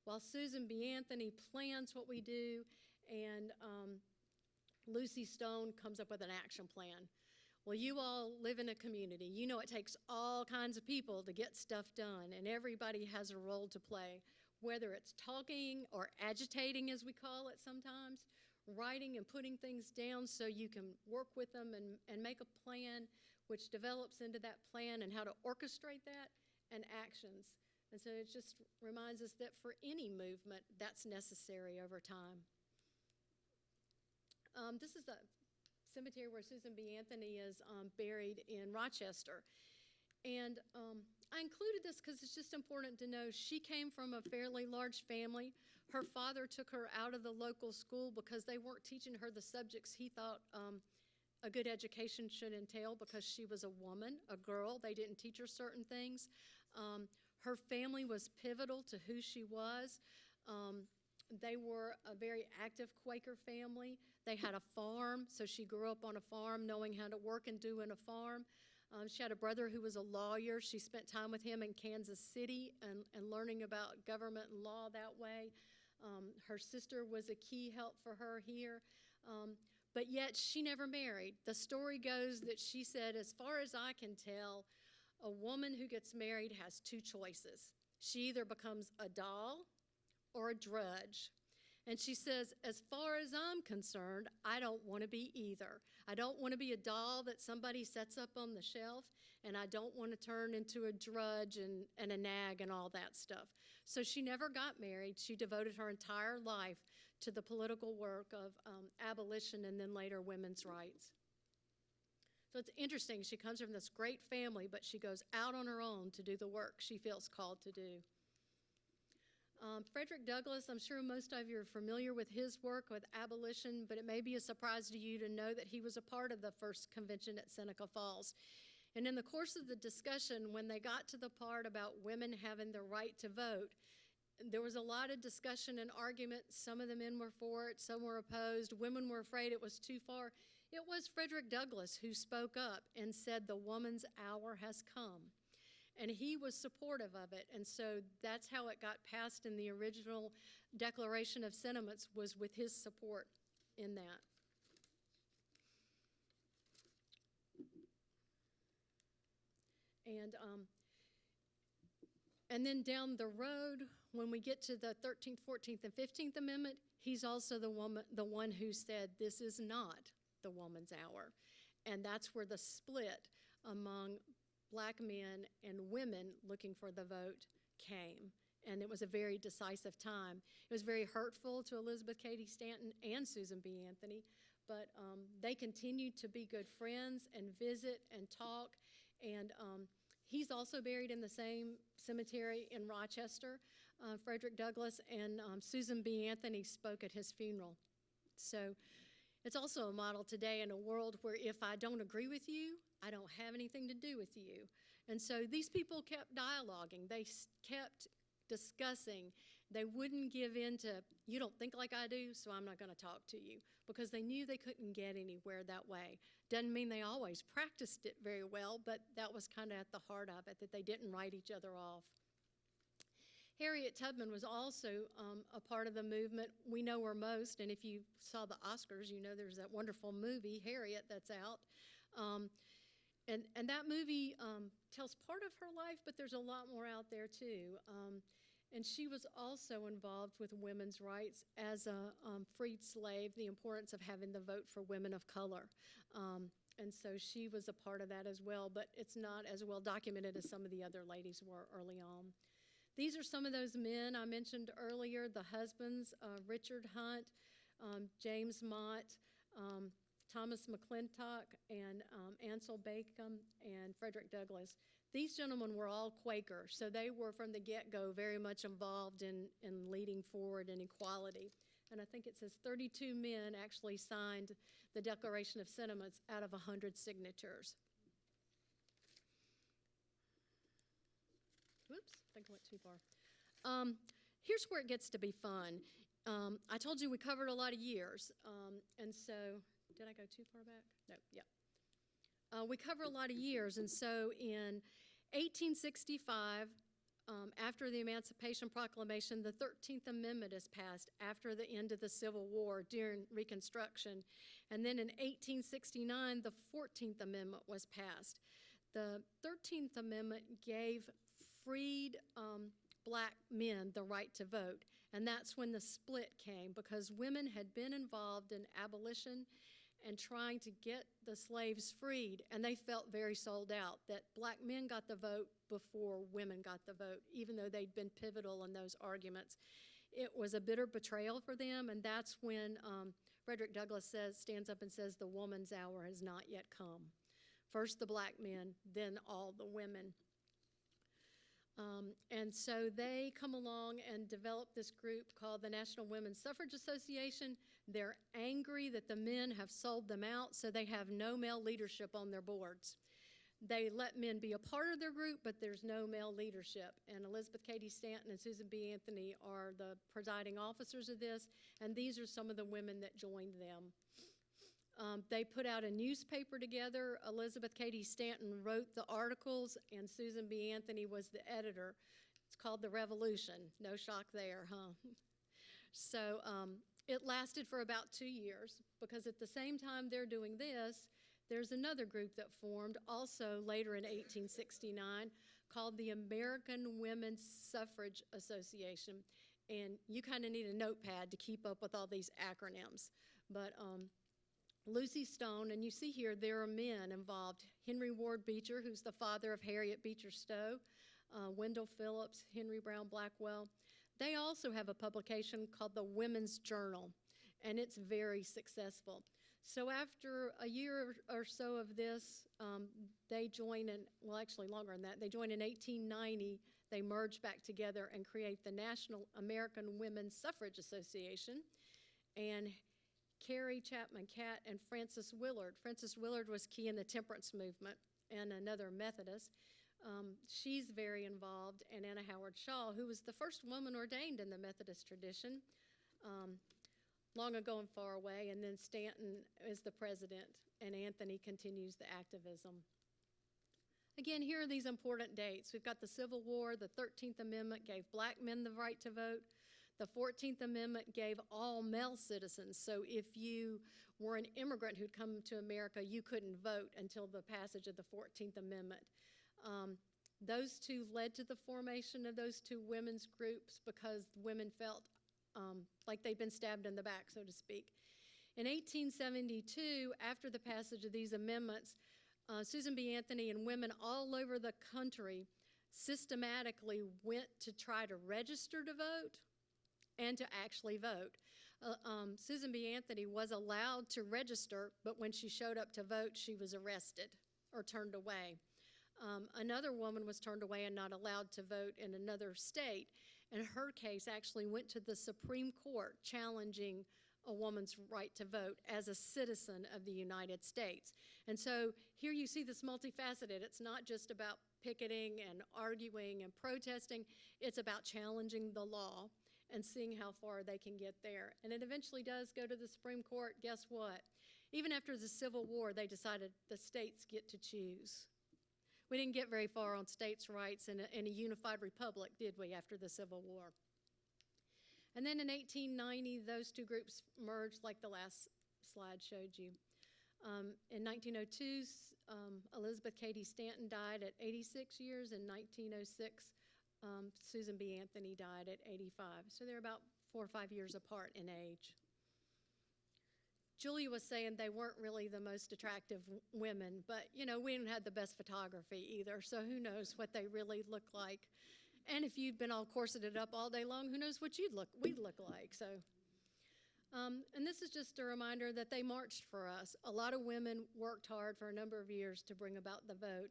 while Susan B. Anthony plans what we do, and Lucy Stone comes up with an action plan. Well, you all live in a community. You know it takes all kinds of people to get stuff done, and everybody has a role to play, whether it's talking or agitating, as we call it sometimes, writing and putting things down so you can work with them and make a plan which develops into that plan, and how to orchestrate that, and actions. And so it just reminds us that for any movement, that's necessary over time. This is the cemetery where Susan B. Anthony is buried in Rochester. And I included this because it's just important to know she came from a fairly large family. Her father took her out of the local school because they weren't teaching her the subjects he thought a good education should entail because she was a woman, a girl. They didn't teach her certain things. Her family was pivotal to who she was. They were a very active Quaker family. They had a farm, so she grew up on a farm knowing how to work and do in a farm. She had a brother who was a lawyer. She spent time with him in Kansas City and learning about government and law that way. Her sister was a key help for her here. But yet she never married. The story goes that she said, as far as I can tell, a woman who gets married has two choices. She either becomes a doll or a drudge. And she says, as far as I'm concerned, I don't want to be either. I don't want to be a doll that somebody sets up on the shelf, and I don't want to turn into a drudge and a nag and all that stuff. So she never got married. She devoted her entire life to the political work of abolition and then later women's rights. So it's interesting. She comes from this great family, but she goes out on her own to do the work she feels called to do. Frederick Douglass, I'm sure most of you are familiar with his work with abolition, but it may be a surprise to you to know that he was a part of the first convention at Seneca Falls. And in the course of the discussion, when they got to the part about women having the right to vote, there was a lot of discussion and argument. Some of the men were for it, some were opposed. Women were afraid it was too far. It was Frederick Douglass who spoke up and said, the woman's hour has come. And he was supportive of it. And so that's how it got passed in the original Declaration of Sentiments, was with his support in that. And then down the road, when we get to the 13th, 14th, and 15th Amendment, he's also the one who said this is not the woman's hour. And that's where the split among Black men and women looking for the vote came. And it was a very decisive time. It was very hurtful to Elizabeth Cady Stanton and Susan B. Anthony, but they continued to be good friends and visit and talk. And he's also buried in the same cemetery in Rochester, Frederick Douglass, and Susan B. Anthony spoke at his funeral. So it's also a model today in a world where if I don't agree with you, I don't have anything to do with you. And so these people kept dialoguing. They kept discussing. They wouldn't give in to, you don't think like I do, so I'm not going to talk to you, because they knew they couldn't get anywhere that way. Doesn't mean they always practiced it very well, but that was kind of at the heart of it, that they didn't write each other off. Harriet Tubman was also a part of the movement. We know her most, and if you saw the Oscars, you know there's that wonderful movie, Harriet, that's out. And that movie tells part of her life, but there's a lot more out there too. And she was also involved with women's rights as a freed slave, the importance of having the vote for women of color. And so she was a part of that as well, but it's not as well documented as some of the other ladies were early on. These are some of those men I mentioned earlier, the husbands, Richard Hunt, James Mott, Thomas McClintock, and Ansel Bacon, and Frederick Douglass. These gentlemen were all Quaker, so they were from the get-go very much involved in leading forward in equality. And I think it says 32 men actually signed the Declaration of Sentiments out of 100 signatures. Whoops, I think I went too far. Here's where it gets to be fun. I told you we covered a lot of years, and so, did I go too far back? No, yeah. We cover a lot of years, and so in 1865, after the Emancipation Proclamation, the 13th Amendment is passed after the end of the Civil War during Reconstruction. And then in 1869, the 14th Amendment was passed. The 13th Amendment gave freed Black men the right to vote. And that's when the split came, because women had been involved in abolition and trying to get the slaves freed, and they felt very sold out that Black men got the vote before women got the vote, even though they'd been pivotal in those arguments. It was a bitter betrayal for them, and that's when Frederick Douglass stands up and says, "The woman's hour has not yet come." First the black men, then all the women. And so they come along and develop this group called the National Women's Suffrage Association. They're angry that the men have sold them out, so they have no male leadership on their boards. They let men be a part of their group, but there's no male leadership. And Elizabeth Cady Stanton and Susan B. Anthony are the presiding officers of this, and these are some of the women that joined them. They put out a newspaper together. Elizabeth Cady Stanton wrote the articles, and Susan B. Anthony was the editor. It's called The Revolution. No shock there, huh? So it lasted for about 2 years, because at the same time they're doing this, there's another group that formed also later in 1869 called the American Women's Suffrage Association. And you kind of need a notepad to keep up with all these acronyms. But Lucy Stone, and you see here there are men involved. Henry Ward Beecher, who's the father of Harriet Beecher Stowe, Wendell Phillips, Henry Brown Blackwell. They also have a publication called the Women's Journal, and it's very successful. So after a year or so of this, they join in, well, actually longer than that, they join in 1890. They merge back together and create the National American Women's Suffrage Association. And Carrie Chapman Catt and Frances Willard. Frances Willard was key in the temperance movement and another Methodist. She's very involved, and Anna Howard Shaw, who was the first woman ordained in the Methodist tradition, long ago and far away, and then Stanton is the president, and Anthony continues the activism. Again, here are these important dates. We've got the Civil War. The 13th Amendment gave black men the right to vote. The 14th Amendment gave all male citizens, so if you were an immigrant who'd come to America, you couldn't vote until the passage of the 14th Amendment. Those two led to the formation of those two women's groups because women felt like they'd been stabbed in the back, so to speak. In 1872, after the passage of these amendments, Susan B. Anthony and women all over the country systematically went to try to register to vote and to actually vote. Susan B. Anthony was allowed to register, but when she showed up to vote, she was arrested or turned away. Another woman was turned away and not allowed to vote in another state, and her case actually went to the Supreme Court challenging a woman's right to vote as a citizen of the United States. And so here you see this multifaceted. It's not just about picketing and arguing and protesting. It's about challenging the law and seeing how far they can get there. And it eventually does go to the Supreme Court. Guess what? Even after the Civil War, they decided the states get to choose. We didn't get very far on states' rights in a unified republic, did we, after the Civil War? And then in 1890, those two groups merged like the last slide showed you. In 1902, Elizabeth Cady Stanton died at 86 years. In 1906, Susan B. Anthony died at 85. So they're about 4 or 5 years apart in age. Julia was saying they weren't really the most attractive women, but you know, we didn't have the best photography either, so who knows what they really look like. And if you'd been all corseted up all day long, who knows what we'd look like. So, and this is just a reminder that they marched for us. A lot of women worked hard for a number of years to bring about the vote.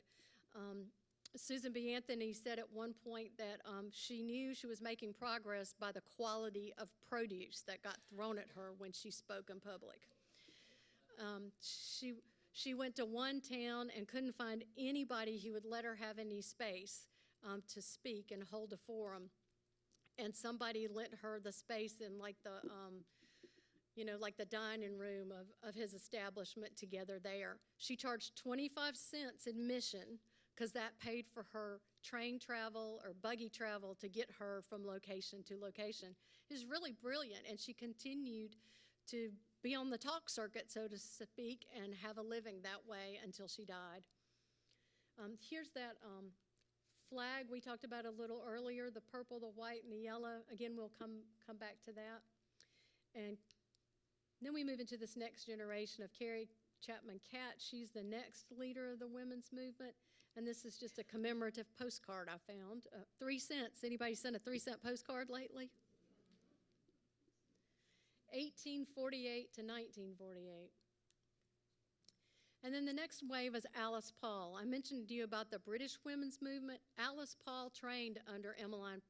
Susan B. Anthony said at one point that she knew she was making progress by the quality of produce that got thrown at her when she spoke in public. She went to one town and couldn't find anybody who would let her have any space to speak and hold a forum. And somebody lent her the space in like the, like the dining room of his establishment together there. She charged 25 cents admission because that paid for her train travel or buggy travel to get her from location to location. It was really brilliant, and she continued to be on the talk circuit, so to speak, and have a living that way until she died. Here's that flag we talked about a little earlier, the purple, the white, and the yellow. Again, we'll come back to that. And then we move into this next generation of Carrie Chapman Catt. She's the next leader of the women's movement, and this is just a commemorative postcard I found. 3 cents. Anybody sent a 3-cent postcard lately? 1848 to 1948. And then the next wave is Alice Paul. I mentioned to you about the British women's movement. Alice Paul trained under Emmeline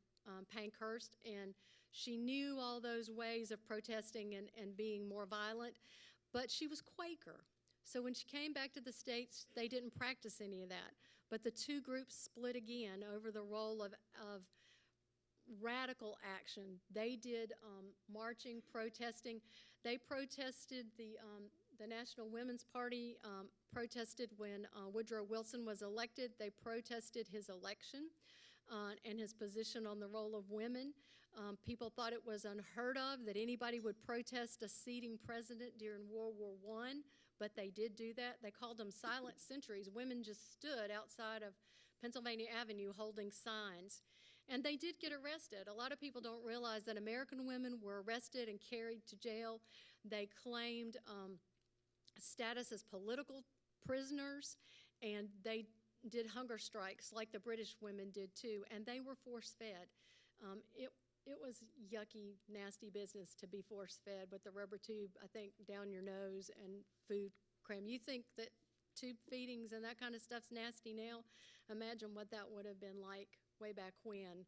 Pankhurst, and she knew all those ways of protesting and being more violent, but she was Quaker. So when she came back to the States, they didn't practice any of that. But the two groups split again over the role of radical action. They did marching, protesting. They protested the National Women's Party protested when Woodrow Wilson was elected. They protested his election and his position on the role of women. People thought it was unheard of that anybody would protest a seating president during World War I, but they did do that. They called them silent sentries. Women just stood outside of Pennsylvania Avenue holding signs. And they did get arrested. A lot of people don't realize that American women were arrested and carried to jail. They claimed status as political prisoners, and they did hunger strikes like the British women did too, and they were force-fed. It was yucky, nasty business to be force-fed with the rubber tube, I think, down your nose and food cram. You think that tube feedings and that kind of stuff's nasty now? Imagine what that would have been like way back when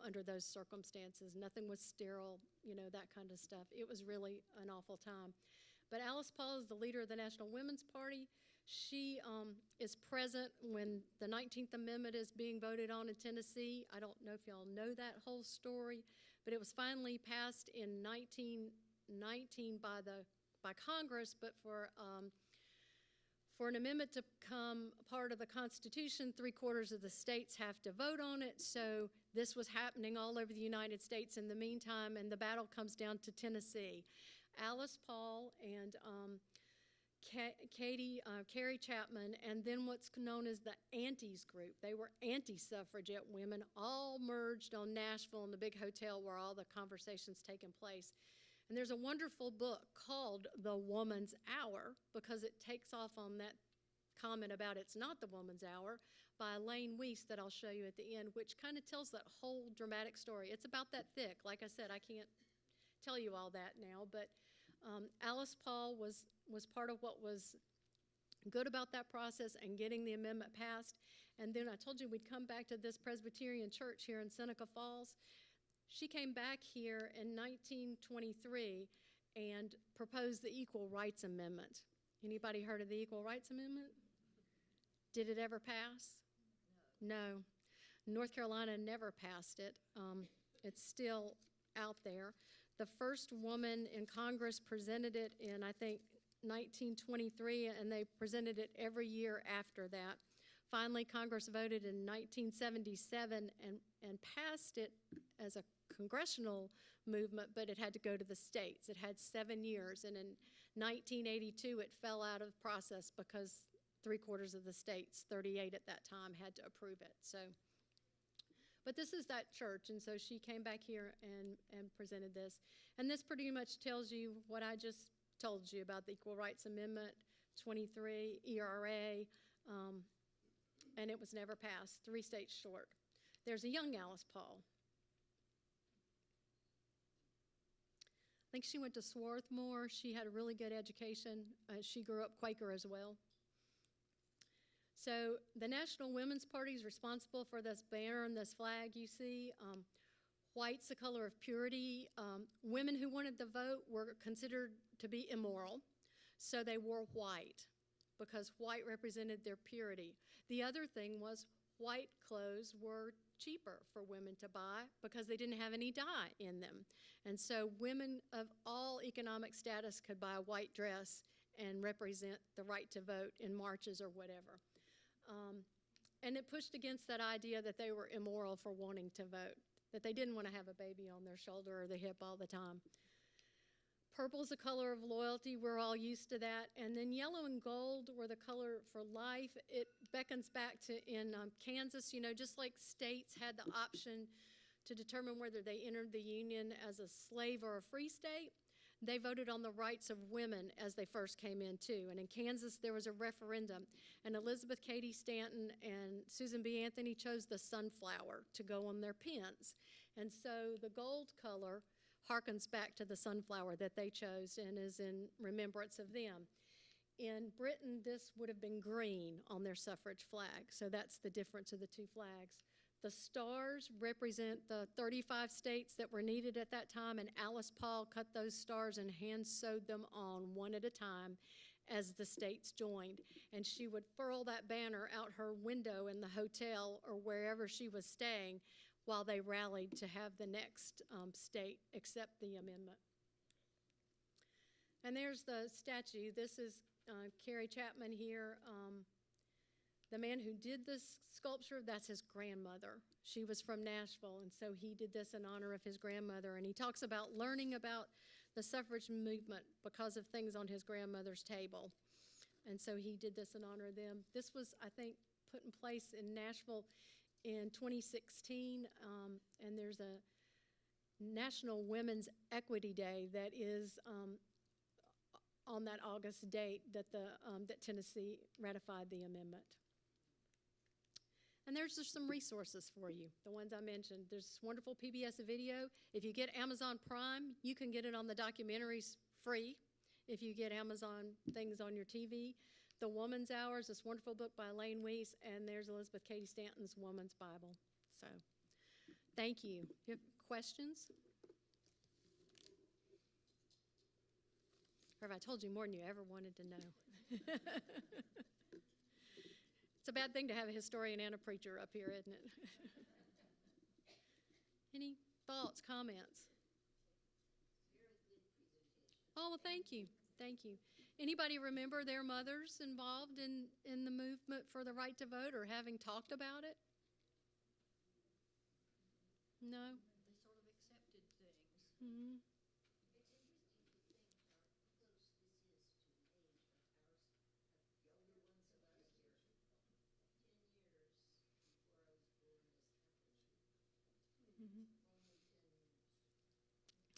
under those circumstances. Nothing was sterile, that kind of stuff. It was really an awful time. But Alice Paul is the leader of the National Women's Party. She is present when the 19th Amendment is being voted on in Tennessee. I don't know if y'all know that whole story, but it was finally passed in 1919 by Congress, but for an amendment to become part of the Constitution, 3/4 of the states have to vote on it. So this was happening all over the United States in the meantime, and the battle comes down to Tennessee. Alice Paul and Carrie Chapman, and then what's known as the Aunties group. They were anti-suffragette women, all merged on Nashville in the big hotel where all the conversations taking place. And there's a wonderful book called The Woman's Hour, because it takes off on that comment about it's not the woman's hour, by Elaine Weiss, that I'll show you at the end, which kind of tells that whole dramatic story. It's about that thick. Like I said, I can't tell you all that now, but Alice Paul was part of what was good about that process and getting the amendment passed. And then I told you we'd come back to this Presbyterian church here in Seneca Falls. She came back here in 1923 and proposed the Equal Rights Amendment. Anybody heard of the Equal Rights Amendment? Did it ever pass? No. North Carolina never passed it. It's still out there. The first woman in Congress presented it in, I think, 1923, and they presented it every year after that. Finally, Congress voted in 1977 and passed it as a congressional movement, but it had to go to the states. It had 7 years, and in 1982, it fell out of the process because 3/4 of the states, 38 at that time, had to approve it. But this is that church, and so she came back here and presented this. And this pretty much tells you what I just told you about the Equal Rights Amendment, 23, ERA, and it was never passed, 3 states short. There's a young Alice Paul. I think she went to Swarthmore. She had a really good education. She grew up Quaker as well. So the National Women's Party is responsible for this banner and this flag you see. White's the color of purity. Women who wanted to vote were considered to be immoral, so they wore white because white represented their purity. The other thing was white clothes were cheaper for women to buy because they didn't have any dye in them. And so women of all economic status could buy a white dress and represent the right to vote in marches or whatever. And it pushed against that idea that they were immoral for wanting to vote, that they didn't want to have a baby on their shoulder or the hip all the time. Purple's the color of loyalty. We're all used to that. And then yellow and gold were the color for life. It beckons back to in Kansas, just like states had the option to determine whether they entered the Union as a slave or a free state. They voted on the rights of women as they first came in, too. And in Kansas, there was a referendum. And Elizabeth Cady Stanton and Susan B. Anthony chose the sunflower to go on their pins. And so the gold color harkens back to the sunflower that they chose and is in remembrance of them. In Britain, this would have been green on their suffrage flag, so that's the difference of the two flags. The stars represent the 35 states that were needed at that time, and Alice Paul cut those stars and hand-sewed them on one at a time as the states joined. And she would furl that banner out her window in the hotel or wherever she was staying while they rallied to have the next state accept the amendment. And there's the statue. This is Carrie Chapman here. The man who did this sculpture, that's his grandmother. She was from Nashville, and so he did this in honor of his grandmother. And he talks about learning about the suffrage movement because of things on his grandmother's table. And so he did this in honor of them. This was, I think, put in place in Nashville in 2016, and there's a National Women's Equity Day that is on that August date that that Tennessee ratified the amendment. And there's just some resources for you, the ones I mentioned. There's this wonderful PBS video. If you get Amazon Prime, you can get it on the documentaries free. If you get Amazon things on your TV, The Woman's Hours, this wonderful book by Elaine Weiss, and there's Elizabeth Cady Stanton's Woman's Bible. So, thank you. You have questions? Or have I told you more than you ever wanted to know? It's a bad thing to have a historian and a preacher up here, isn't it? Any thoughts, comments? Oh, well, thank you. Thank you. Anybody remember their mothers involved in the movement for the right to vote or having talked about it? No? They sort of accepted things. Mm-hmm.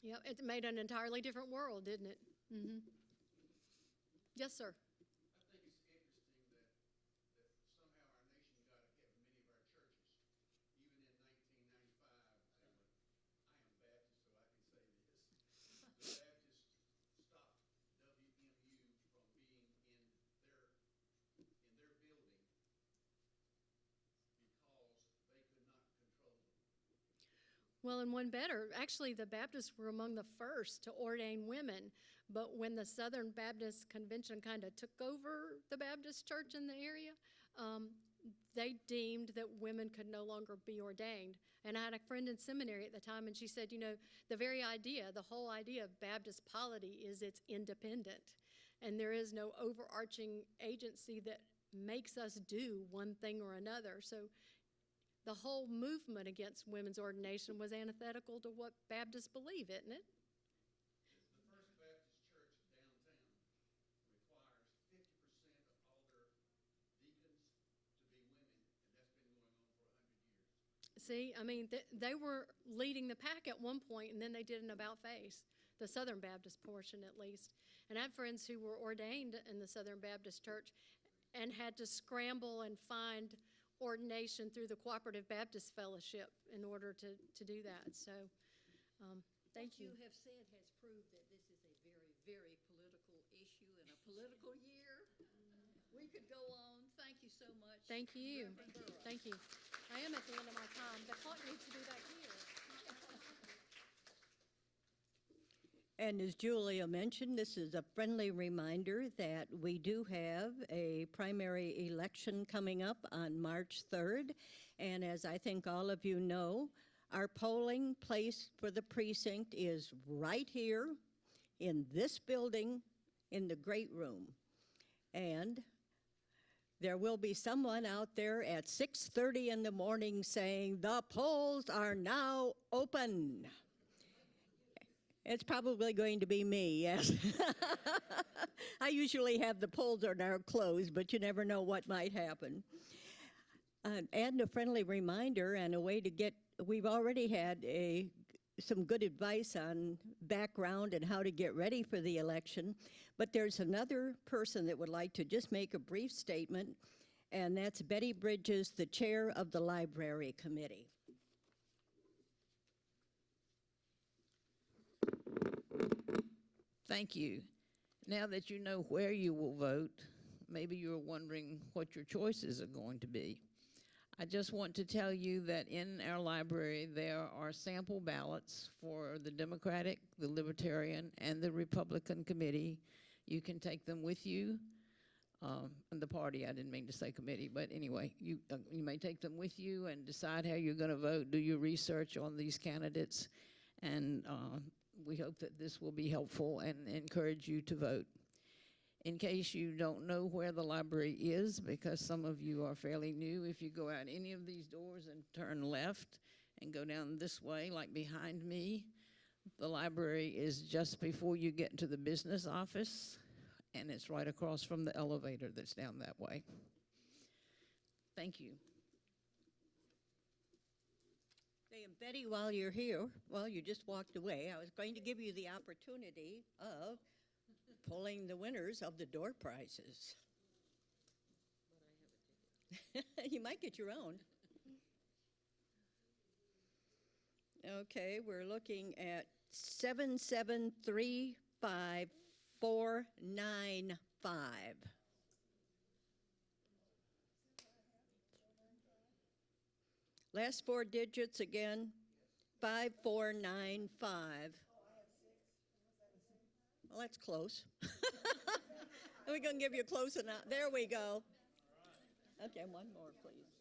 Yep, it made an entirely different world, didn't it? Mm-hmm. Yes, sir. I think it's interesting that somehow our nation got ahead of many of our churches. Even in 1995, I am Baptist, so I can say this. The Baptists stopped WMU from being in their building because they could not control them. Well, and one better, actually, the Baptists were among the first to ordain women. But when the Southern Baptist Convention kind of took over the Baptist church in the area, they deemed that women could no longer be ordained. And I had a friend in seminary at the time, and she said, you know, the very idea, the whole idea of Baptist polity is it's independent. And there is no overarching agency that makes us do one thing or another. So the whole movement against women's ordination was antithetical to what Baptists believe, isn't it? The First Baptist Church downtown requires 50% of all their deacons to be women, and that's been going on for 100 years. See, I mean, they were leading the pack at one point, and then they did an about-face, the Southern Baptist portion at least. And I have friends who were ordained in the Southern Baptist Church and had to scramble and find ordination through the Cooperative Baptist Fellowship in order to do that. So, thank you. What you have said has proved that this is a very, very political issue in a political year. We could go on. Thank you so much. Thank you. Reverend Burrows. Thank you. I am at the end of my time. The clock needs to be back here. And as Julia mentioned, this is a friendly reminder that we do have a primary election coming up on March 3rd. And as I think all of you know, our polling place for the precinct is right here in this building in the great room. And there will be someone out there at 6:30 in the morning saying, "The polls are now open." It's probably going to be me, yes. I usually have the polls are now closed, but you never know what might happen. And a friendly reminder and a way to get, we've already had some good advice on background and how to get ready for the election, but there's another person that would like to just make a brief statement, and that's Betty Bridges, the chair of the Library Committee. Thank you. Now that you know where you will vote, maybe you're wondering what your choices are going to be. I just want to tell you that in our library there are sample ballots for the Democratic, the Libertarian, and the Republican committee. You can take them with you. And the party, I didn't mean to say committee, but anyway, you may take them with you and decide how you're going to vote. Do your research on these candidates, and we hope that this will be helpful and encourage you to vote. In case you don't know where the library is, because some of you are fairly new, if you go out any of these doors and turn left and go down this way, like behind me, the library is just before you get to the business office, and it's right across from the elevator that's down that way. Thank you. Hey, and Betty, while you're here, well, you just walked away, I was going to give you the opportunity of pulling the winners of the door prizes. You might get your own. Okay, we're looking at 7735495. Last four digits again, 5495. Well, that's close. We're going to give you a close enough. There we go. Okay, one more, please.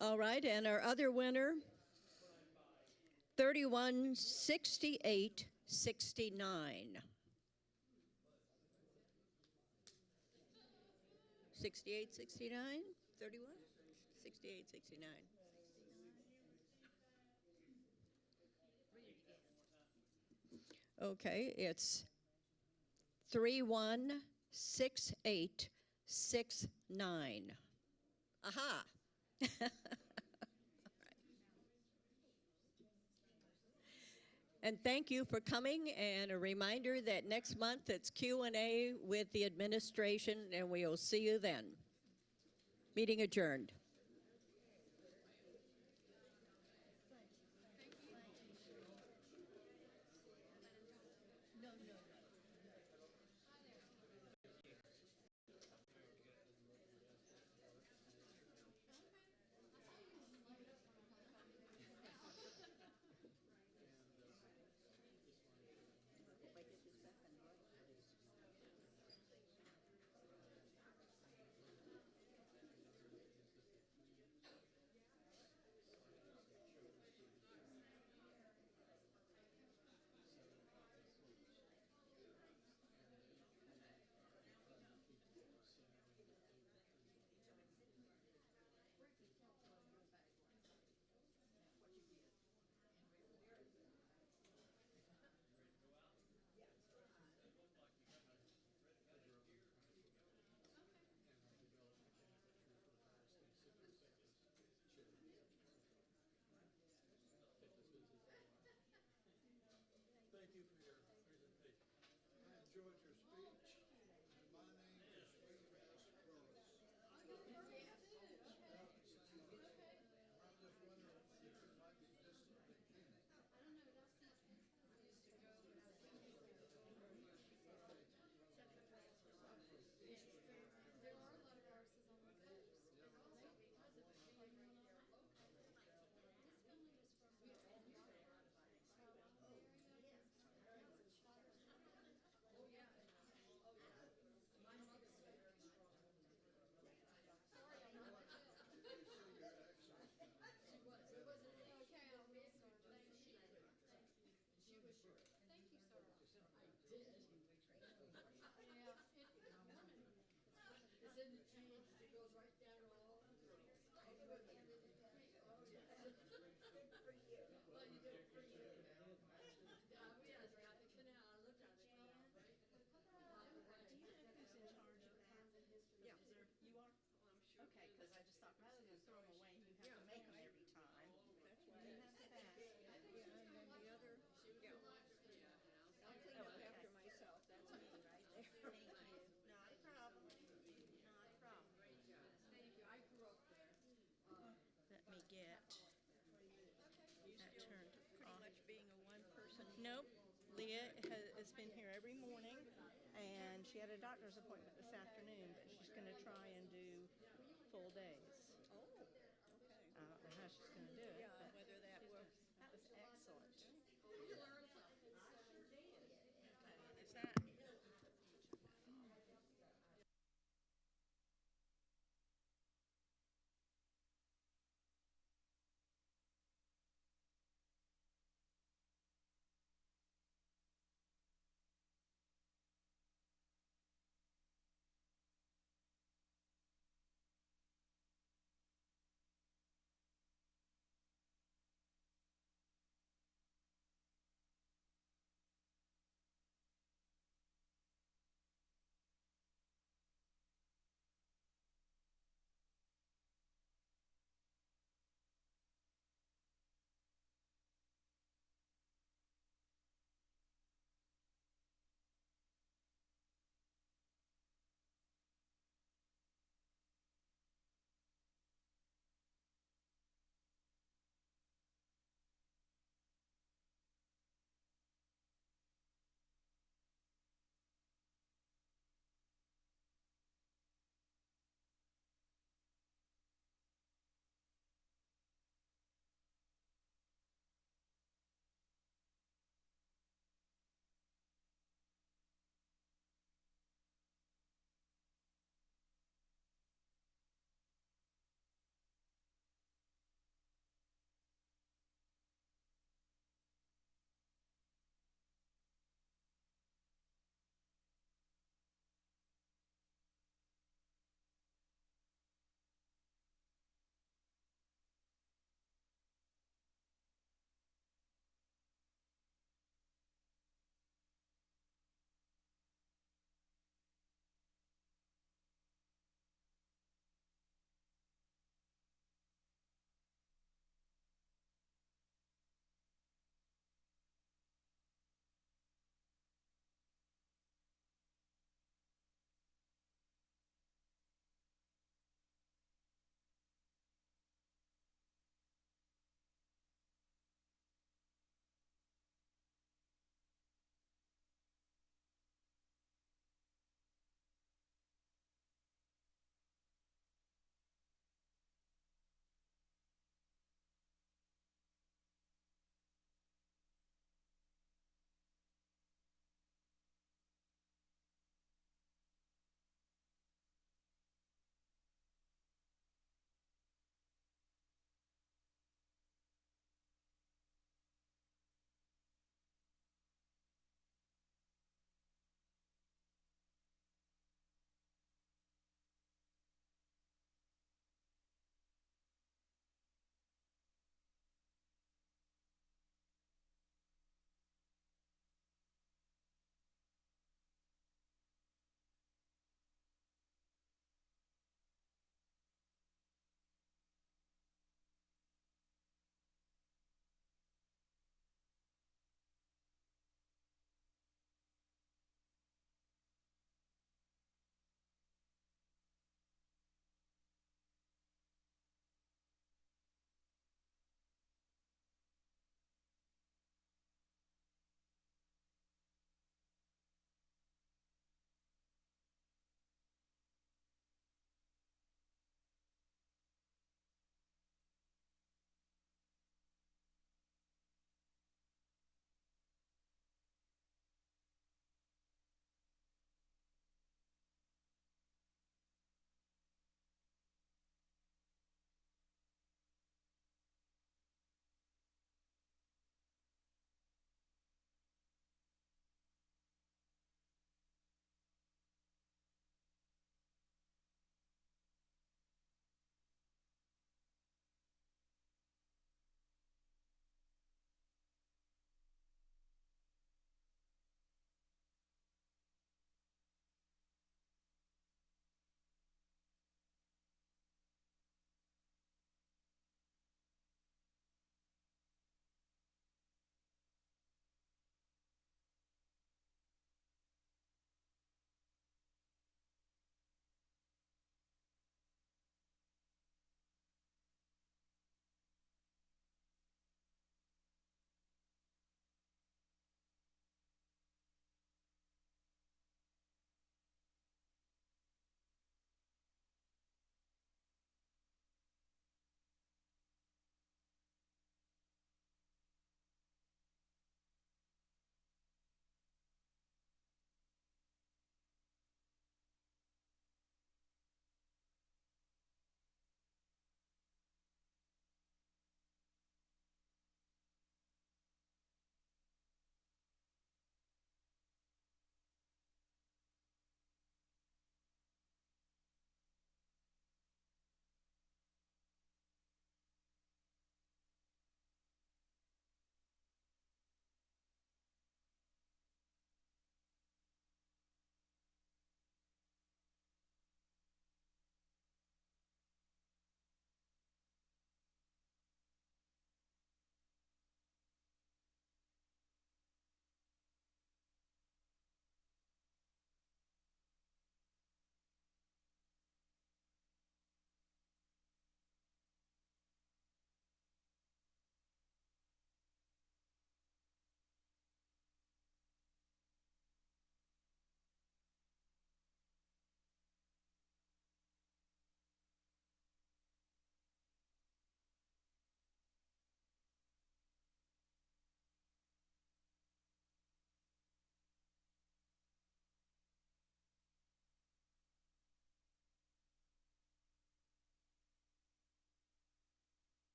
All right, and our other winner, 316869. 6869, 31, 6869. Okay, it's 316869. Aha. And thank you for coming, and a reminder that next month it's Q&A with the administration, and we will see you then. Meeting adjourned. Thank you for your presentation. I enjoyed your speech. My name is William S. Burris. I'm just wondering if it might be just a big candy. Nope. Leah has been here every morning, and she had a doctor's appointment this afternoon.